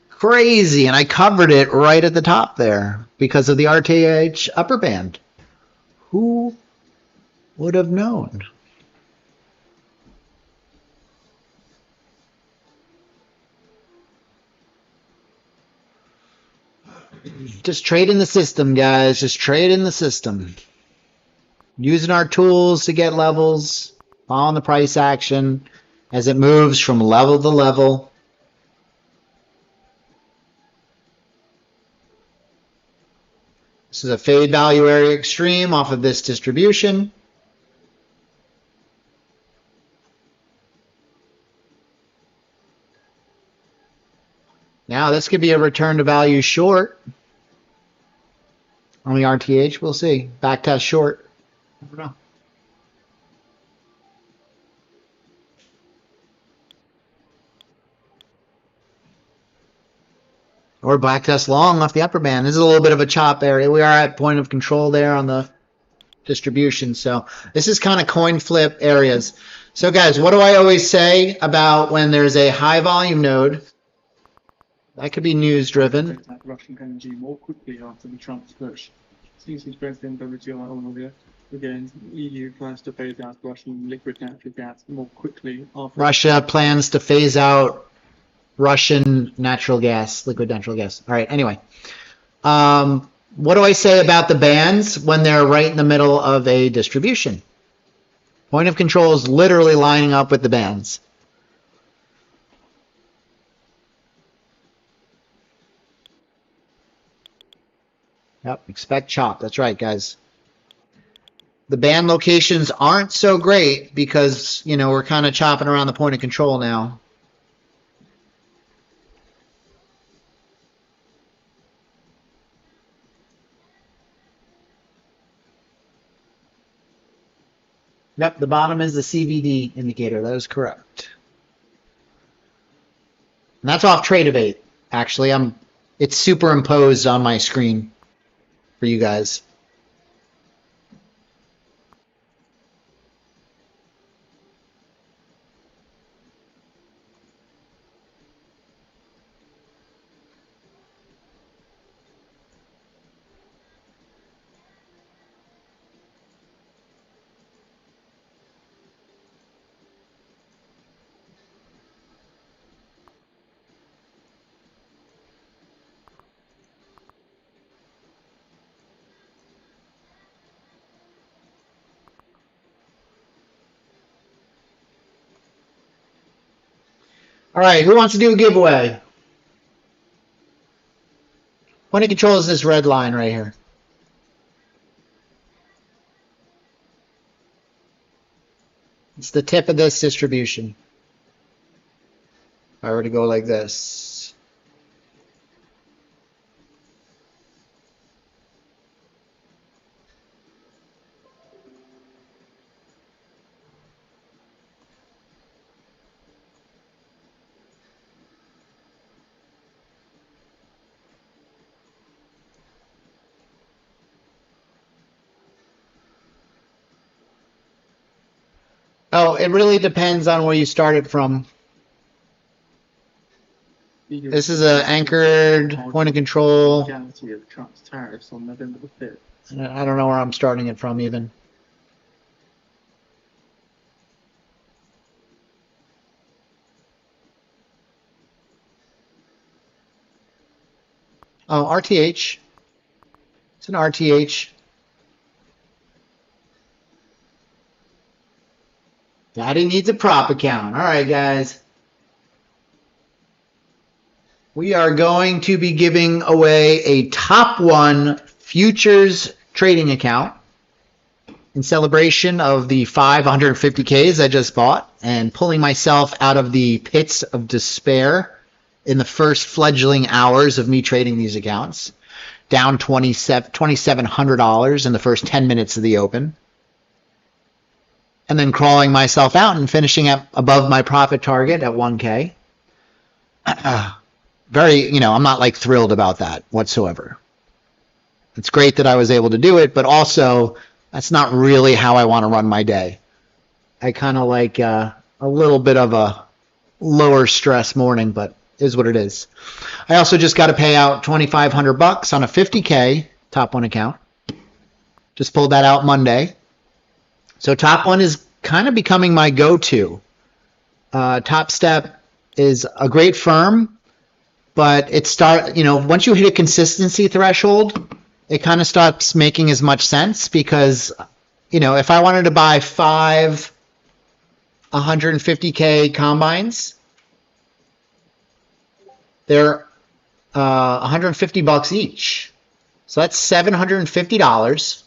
Crazy, and I covered it right at the top there because of the RTH upper band. Who would have known? Just trade in the system, guys. Just trade in the system. Using our tools to get levels, following the price action as it moves from level to level. This is a fade value area extreme off of this distribution. Now this could be a return to value short on the RTH. We'll see. Backtest short. Never know. Or backtest long off the upper band. This is a little bit of a chop area. We are at point of control there on the distribution. So this is kind of coin flip areas. So guys, what do I always say about when there's a high volume node That could be news driven. That Russian energy more quickly after the Trump's push. CC President WTI again, EU plans to phase out Russian liquid natural gas more quickly after Russia plans to phase out Russian natural gas, liquid natural gas. All right, anyway. What do I say about the bands when they're right in the middle of a distribution? Point of control is literally lining up with the bands. Yep, expect chop. That's right, guys. The band locations aren't so great because, you know, we're kind of chopping around the point of control now. Yep, the bottom is the CVD indicator. That is correct. And that's off Tradeovate. Actually, it's superimposed on my screen for you guys. All right, who wants to do a giveaway? Point of control is this red line right here. It's the tip of this distribution. If I were to go like this. Oh, it really depends on where you started from. This is an anchored point of control. legality of Trump's tariffs on November the 5th. I don't know where I'm starting it from even. Oh, RTH. It's an RTH. Daddy needs a prop account. All right, guys. We are going to be giving away a TopOne futures trading account in celebration of the 550Ks I just bought and pulling myself out of the pits of despair in the first fledgling hours of me trading these accounts. Down $2,700 in the first 10 minutes of the open. And then crawling myself out and finishing up above my profit target at 1K. I'm not like thrilled about that whatsoever. It's great that I was able to do it, but also that's not really how I want to run my day. I kind of like a little bit of a lower stress morning, but is what it is. I also just got to pay out $2,500 on a 50K TopOne account. Just pulled that out Monday. So TopOne is kind of becoming my go-to. Top Step is a great firm, but once you hit a consistency threshold, it kind of stops making as much sense because, if I wanted to buy 5 150K combines, they're $150 each. So that's $750.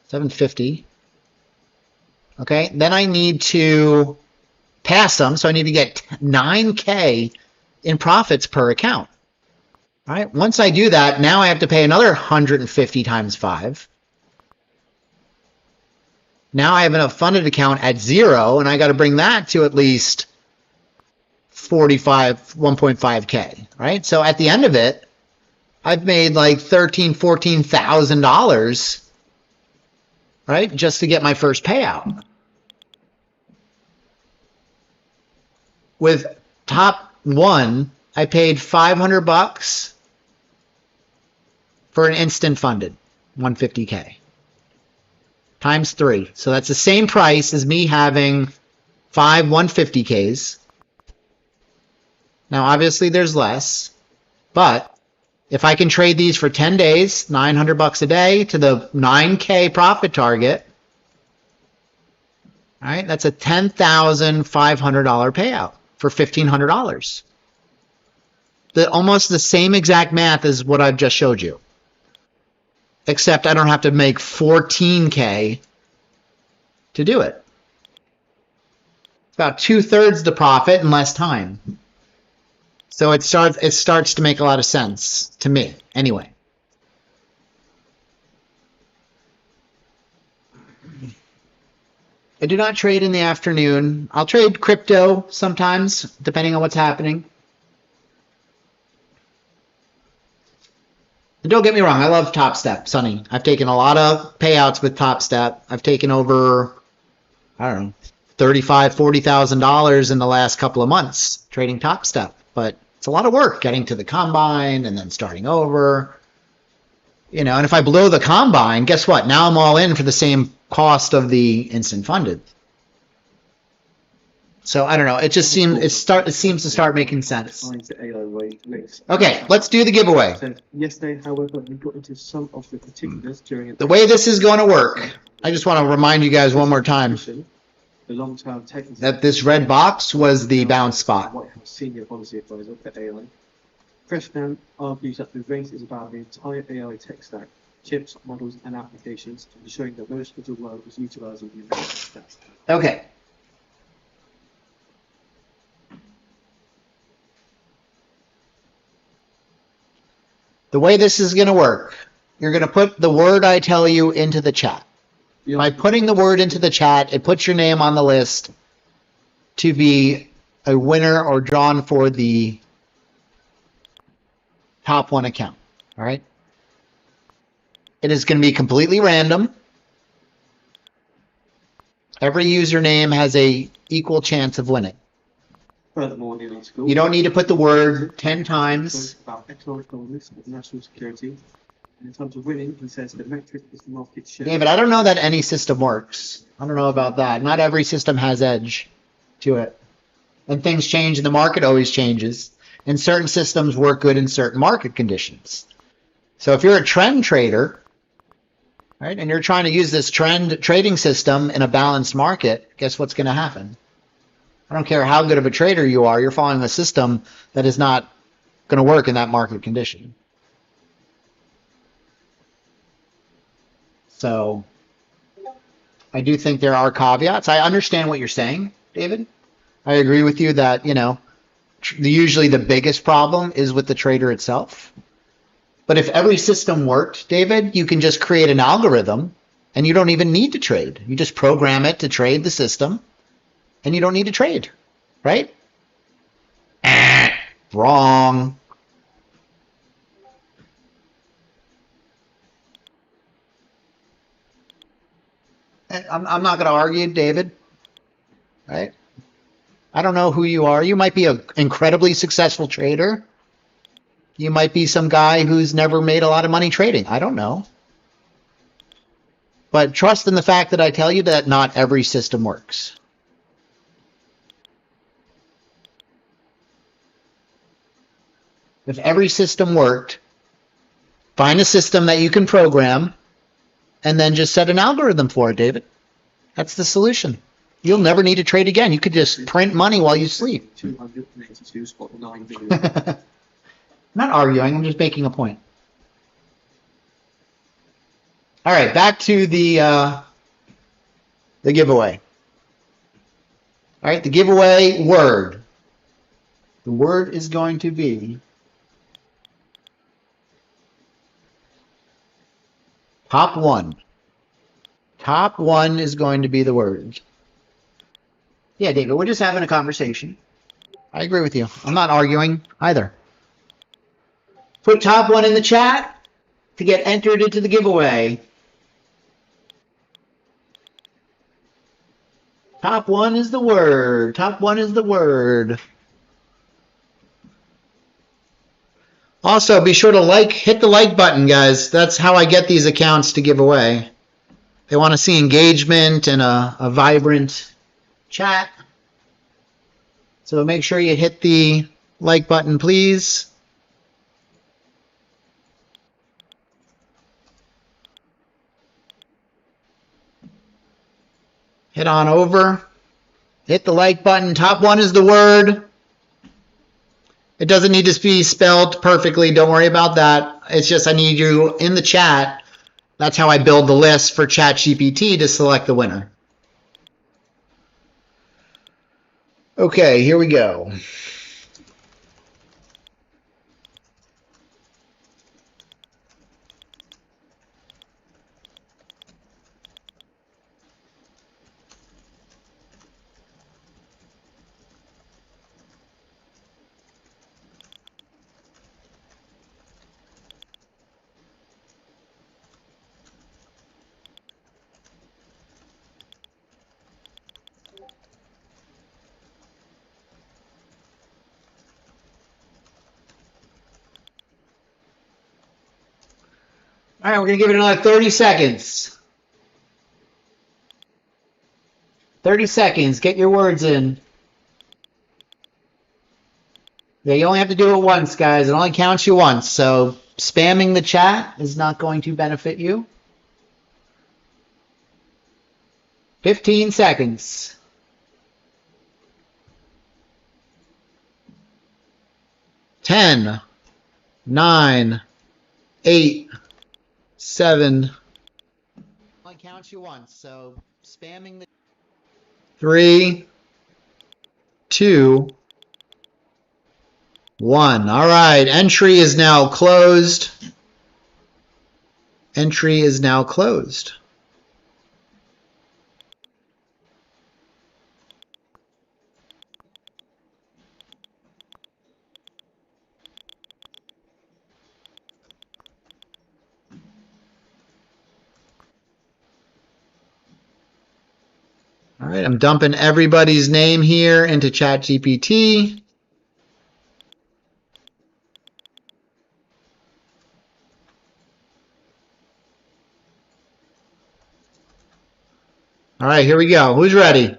$750. Okay, then I need to pass them, so I need to get 9K in profits per account. All right, once I do that, now I have to pay another 150 times 5. Now I have a funded account at 0, and I got to bring that to at least 1.5K, right? So at the end of it, I've made like $13,000, $14,000, right, just to get my first payout. With one, I paid $500 for an instant funded 150K times 3. So that's the same price as me having 5 150Ks. Now, obviously there's less, but if I can trade these for 10 days, $900 a day to the 9K profit target, all right, that's a $10,500 payout for $1,500. Almost the same exact math as what I've just showed you, except I don't have to make 14K to do it. It's about 2/3 the profit in less time. So it starts to make a lot of sense to me, anyway. I do not trade in the afternoon. I'll trade crypto sometimes, depending on what's happening. And don't get me wrong, I love Top Step, Sonny. I've taken a lot of payouts with Top Step. I've taken over, I don't know, $35,000, $40,000 in the last couple of months trading Top Step. But it's a lot of work getting to the combine and then starting over. You know, and if I blow the combine, guess what? Now I'm all in for the same cost of the instant funded. So I don't know. It just seems it seems to start making sense. Okay, let's do the giveaway. Yesterday, however, we got into some of the particulars during The way this is going to work, I just want to remind you guys one more time the long-term technical that this red box was the bounce spot. White House senior policy advisor for AI. Freshman argues that the race is about the entire AI tech stack, chips, models, and applications, and showing that most of the world is utilizing the American stack. Okay. The way this is going to work, you're going to put the word I tell you into the chat. By putting the word into the chat, it puts your name on the list to be a winner or drawn for the TopOne account. All right. It is going to be completely random. Every username has a equal chance of winning. Furthermore, in article, You don't need to put the word 10 times. about economic governance and national security. And in terms of winning, he says the metric is market share. Yeah, but I don't know that any system works. I don't know about that. Not every system has edge to it. And things change and the market always changes. And certain systems work good in certain market conditions. So if you're a trend trader, right, and you're trying to use this trend trading system in a balanced market, guess what's going to happen? I don't care how good of a trader you are, you're following a system that is not going to work in that market condition. So I do think there are caveats. I understand what you're saying, David. I agree with you that, you know, usually the biggest problem is with the trader itself. But if every system worked, David, you can just create an algorithm and you don't even need to trade. You just program it to trade the system and you don't need to trade, right? Wrong. I'm not going to argue, David, right? I don't know who you are. You might be an incredibly successful trader. You might be some guy who's never made a lot of money trading. I don't know. But trust in the fact that I tell you that not every system works. If every system worked, find a system that you can program and then just set an algorithm for it, David. That's the solution. You'll never need to trade again. You could just print money while you sleep. 282.9 billion. I'm not arguing. I'm just making a point. All right, back to the giveaway. All right, the giveaway word. The word is going to be TopOne. TopOne is going to be the word. Yeah, David, we're just having a conversation. I agree with you. I'm not arguing either. Put TopOne in the chat to get entered into the giveaway. TopOne is the word. TopOne is the word. Also, be sure to hit the like button, guys. That's how I get these accounts to give away. They want to see engagement and a vibrant chat. So make sure you hit the like button, please. Head on over. Hit the like button. TopOne is the word. It doesn't need to be spelled perfectly. Don't worry about that. It's just I need you in the chat. That's how I build the list for ChatGPT to select the winner. Okay, here we go. All right, we're going to give it another 30 seconds. 30 seconds. Get your words in. Yeah, you only have to do it once, guys. It only counts you once. So spamming the chat is not going to benefit you. 15 seconds. 10, 9, 8, 7. Only counts you once, so spamming the 3, 2, 1. All right, entry is now closed. Entry is now closed. All right, I'm dumping everybody's name here into ChatGPT. All right, here we go. Who's ready?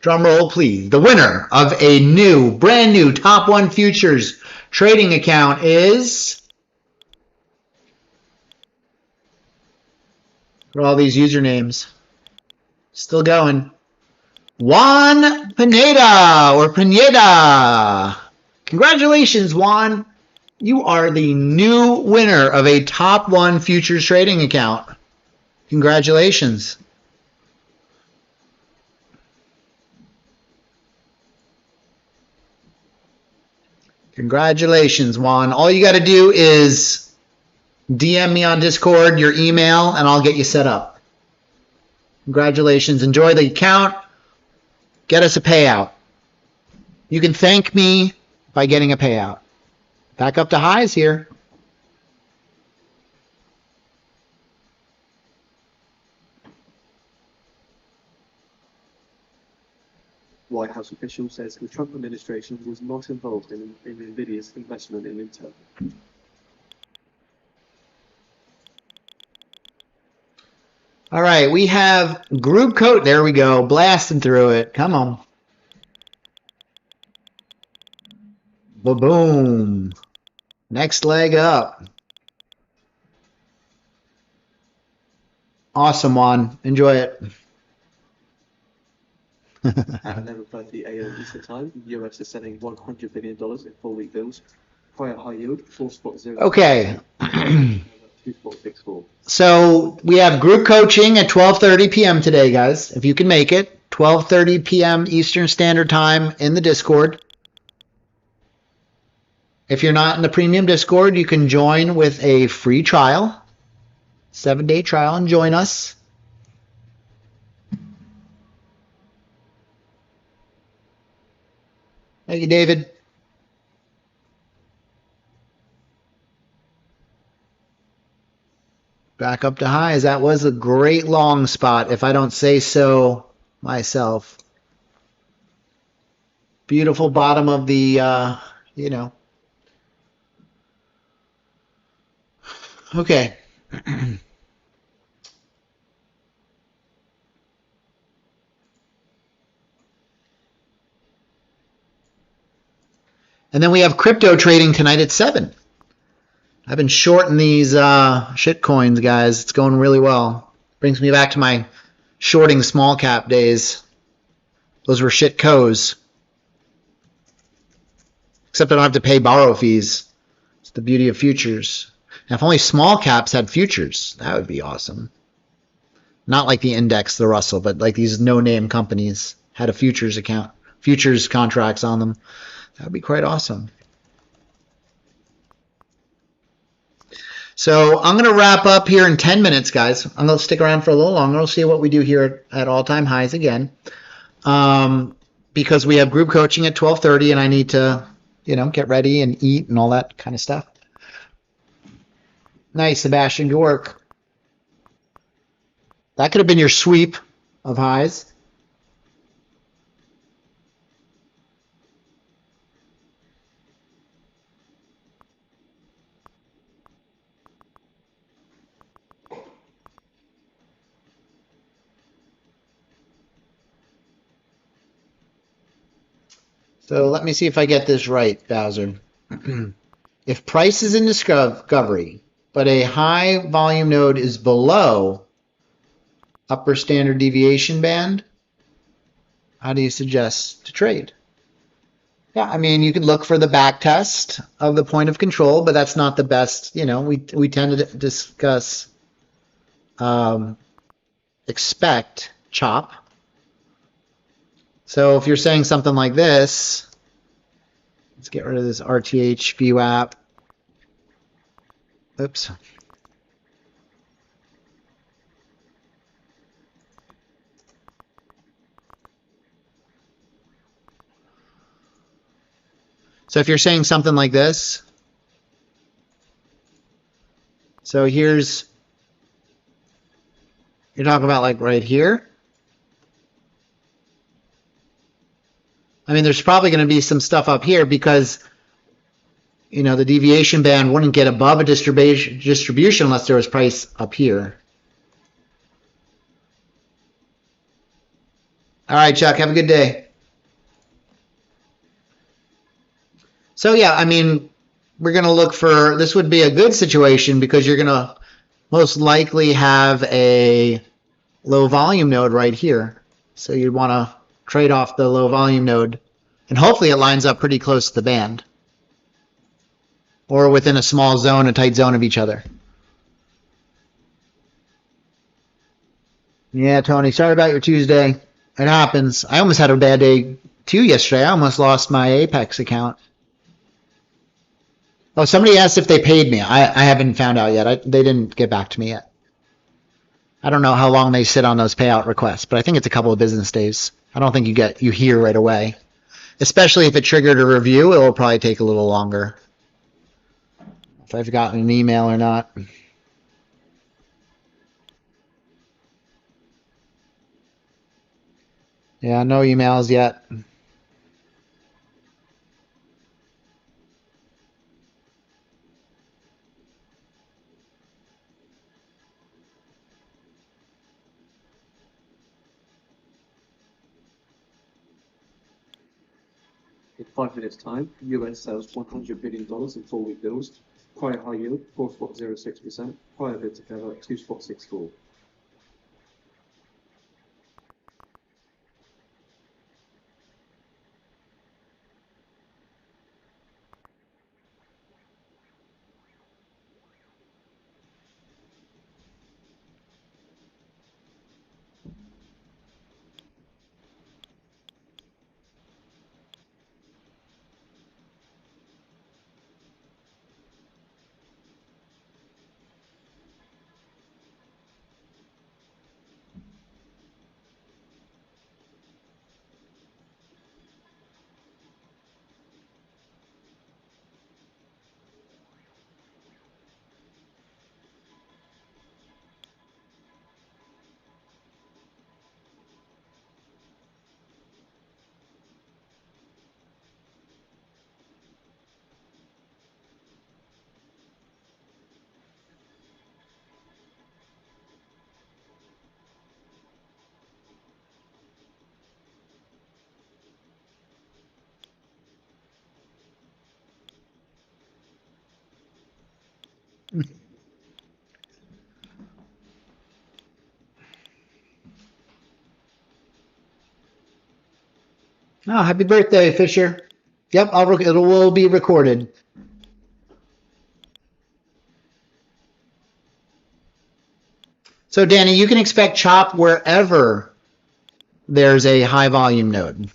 Drum roll, please. The winner of a brand new TopOne Futures trading account is... What are all these usernames? Still going. Juan Pineda or Pineda. Congratulations, Juan. You are the new winner of a TopOne Futures trading account. Congratulations. Congratulations, Juan. All you got to do is DM me on Discord your email, and I'll get you set up. Congratulations. Enjoy the account. Get us a payout. You can thank me by getting a payout. Back up to highs here. White House official says the Trump administration was not involved in NVIDIA's investment in Intel. All right, we have group code. There we go. Blasting through it. Come on. Ba-boom. Next leg up. Awesome, Juan. Enjoy it. At 11:30 a.m. Eastern Time, the US is selling $100 billion in 4-week bills. Prior high yield, 4.0. Okay. 2.64. So we have group coaching at 12:30 p.m. today, guys. If you can make it, 12:30 p.m. Eastern Standard Time in the Discord. If you're not in the premium Discord, you can join with a free trial, 7-day trial, and join us. Thank you, David. Back up to highs. That was a great long spot, if I don't say so myself. Beautiful bottom of the, Okay. And then we have crypto trading tonight at 7. I've been shorting these shit coins, guys. It's going really well. Brings me back to my shorting small cap days. Those were shit co's. Except I don't have to pay borrow fees. It's the beauty of futures. And if only small caps had futures, that would be awesome. Not like the index, the Russell, but like these no-name companies had a futures account, futures contracts on them. That would be quite awesome. So I'm going to wrap up here in 10 minutes, guys. I'm going to stick around for a little longer. We'll see what we do here at all-time highs again. Because we have group coaching at 12:30 and I need to, get ready and eat and all that kind of stuff. Nice, Sebastian. Good work. That could have been your sweep of highs. So let me see if I get this right, Bowser. If price is in discovery, but a high volume node is below upper standard deviation band, how do you suggest to trade? Yeah, I mean, you could look for the back test of the point of control, but that's not the best. We tend to discuss expect chop. So if you're saying something like this, let's get rid of this RTH VWAP. Oops. So if you're saying something like this, so you're talking about like right here. I mean, there's probably going to be some stuff up here because, the deviation band wouldn't get above a distribution unless there was price up here. All right, Chuck, have a good day. So yeah, I mean, we're going to look for, this would be a good situation because you're going to most likely have a low volume node right here. So you'd want to trade off the low volume node. And hopefully it lines up pretty close to the band. Or within a small zone, a tight zone of each other. Yeah, Tony, sorry about your Tuesday. It happens. I almost had a bad day too yesterday. I almost lost my Apex account. Oh, somebody asked if they paid me. I haven't found out yet. They didn't get back to me yet. I don't know how long they sit on those payout requests, but I think it's a couple of business days. I don't think you hear right away. Especially if it triggered a review, it will probably take a little longer. If I've gotten an email or not. Yeah, no emails yet. In 5 minutes' time, US sells $100 billion in 4-week bills. Prior high yield, 4.06%. Prior bid together, 2.64. Oh, happy birthday, Fisher. Yep, it will be recorded. So Danny, you can expect chop wherever there's a high volume node.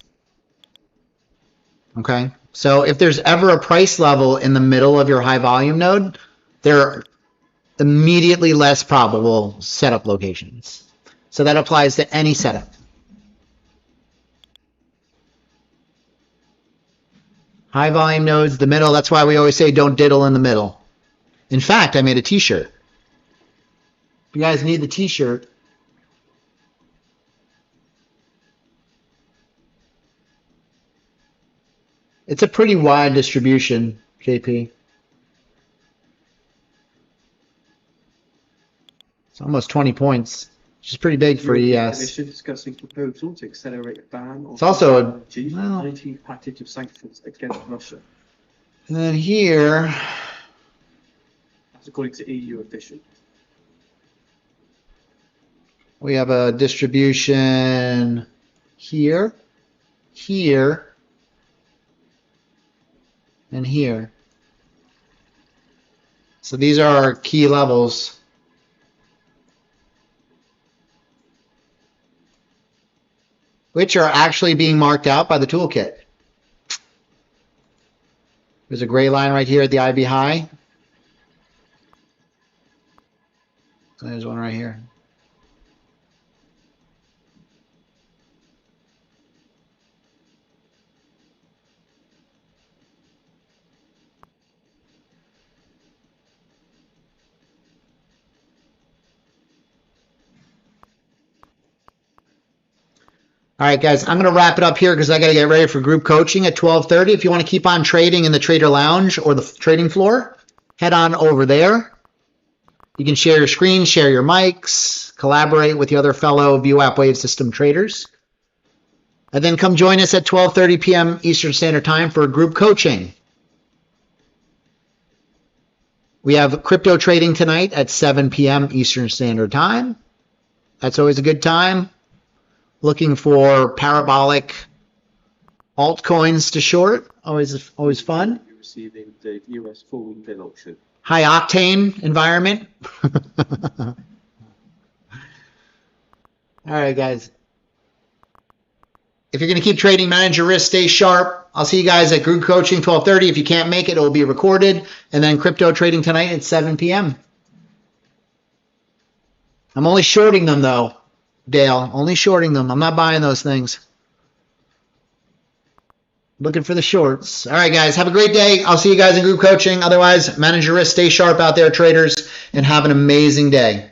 Okay, so if there's ever a price level in the middle of your high volume node, they're immediately less probable setup locations. So that applies to any setup. High volume nodes, the middle, that's why we always say don't diddle in the middle. In fact, I made a t-shirt. If you guys need the t-shirt, it's a pretty wide distribution, JP. It's almost 20 points, which is pretty big for ES. Discussing proposal to accelerate a ban on it's also a 19th package of sanctions against Russia. And then here, that's according to EU officials. We have a distribution here, here, and here. So these are our key levels. Which are actually being marked out by the toolkit. There's a gray line right here at the IB high. There's one right here. All right, guys, I'm going to wrap it up here because I got to get ready for group coaching at 12:30. If you want to keep on trading in the trader lounge or the trading floor, head on over there. You can share your screen, share your mics, collaborate with the other fellow VWAP Wave System traders. And then come join us at 12:30 p.m. Eastern Standard Time for group coaching. We have crypto trading tonight at 7 p.m. Eastern Standard Time. That's always a good time. Looking for parabolic altcoins to short. Always fun. You're receiving the US forward bill auction. High octane environment. All right, guys. If you're going to keep trading, manage your risk, stay sharp. I'll see you guys at group coaching 12:30. If you can't make it, it will be recorded. And then crypto trading tonight at 7 p.m. I'm only shorting them though. Dale, only shorting them. I'm not buying those things. Looking for the shorts. All right, guys, have a great day. I'll see you guys in group coaching. Otherwise, manage your risk, stay sharp out there, traders, and have an amazing day.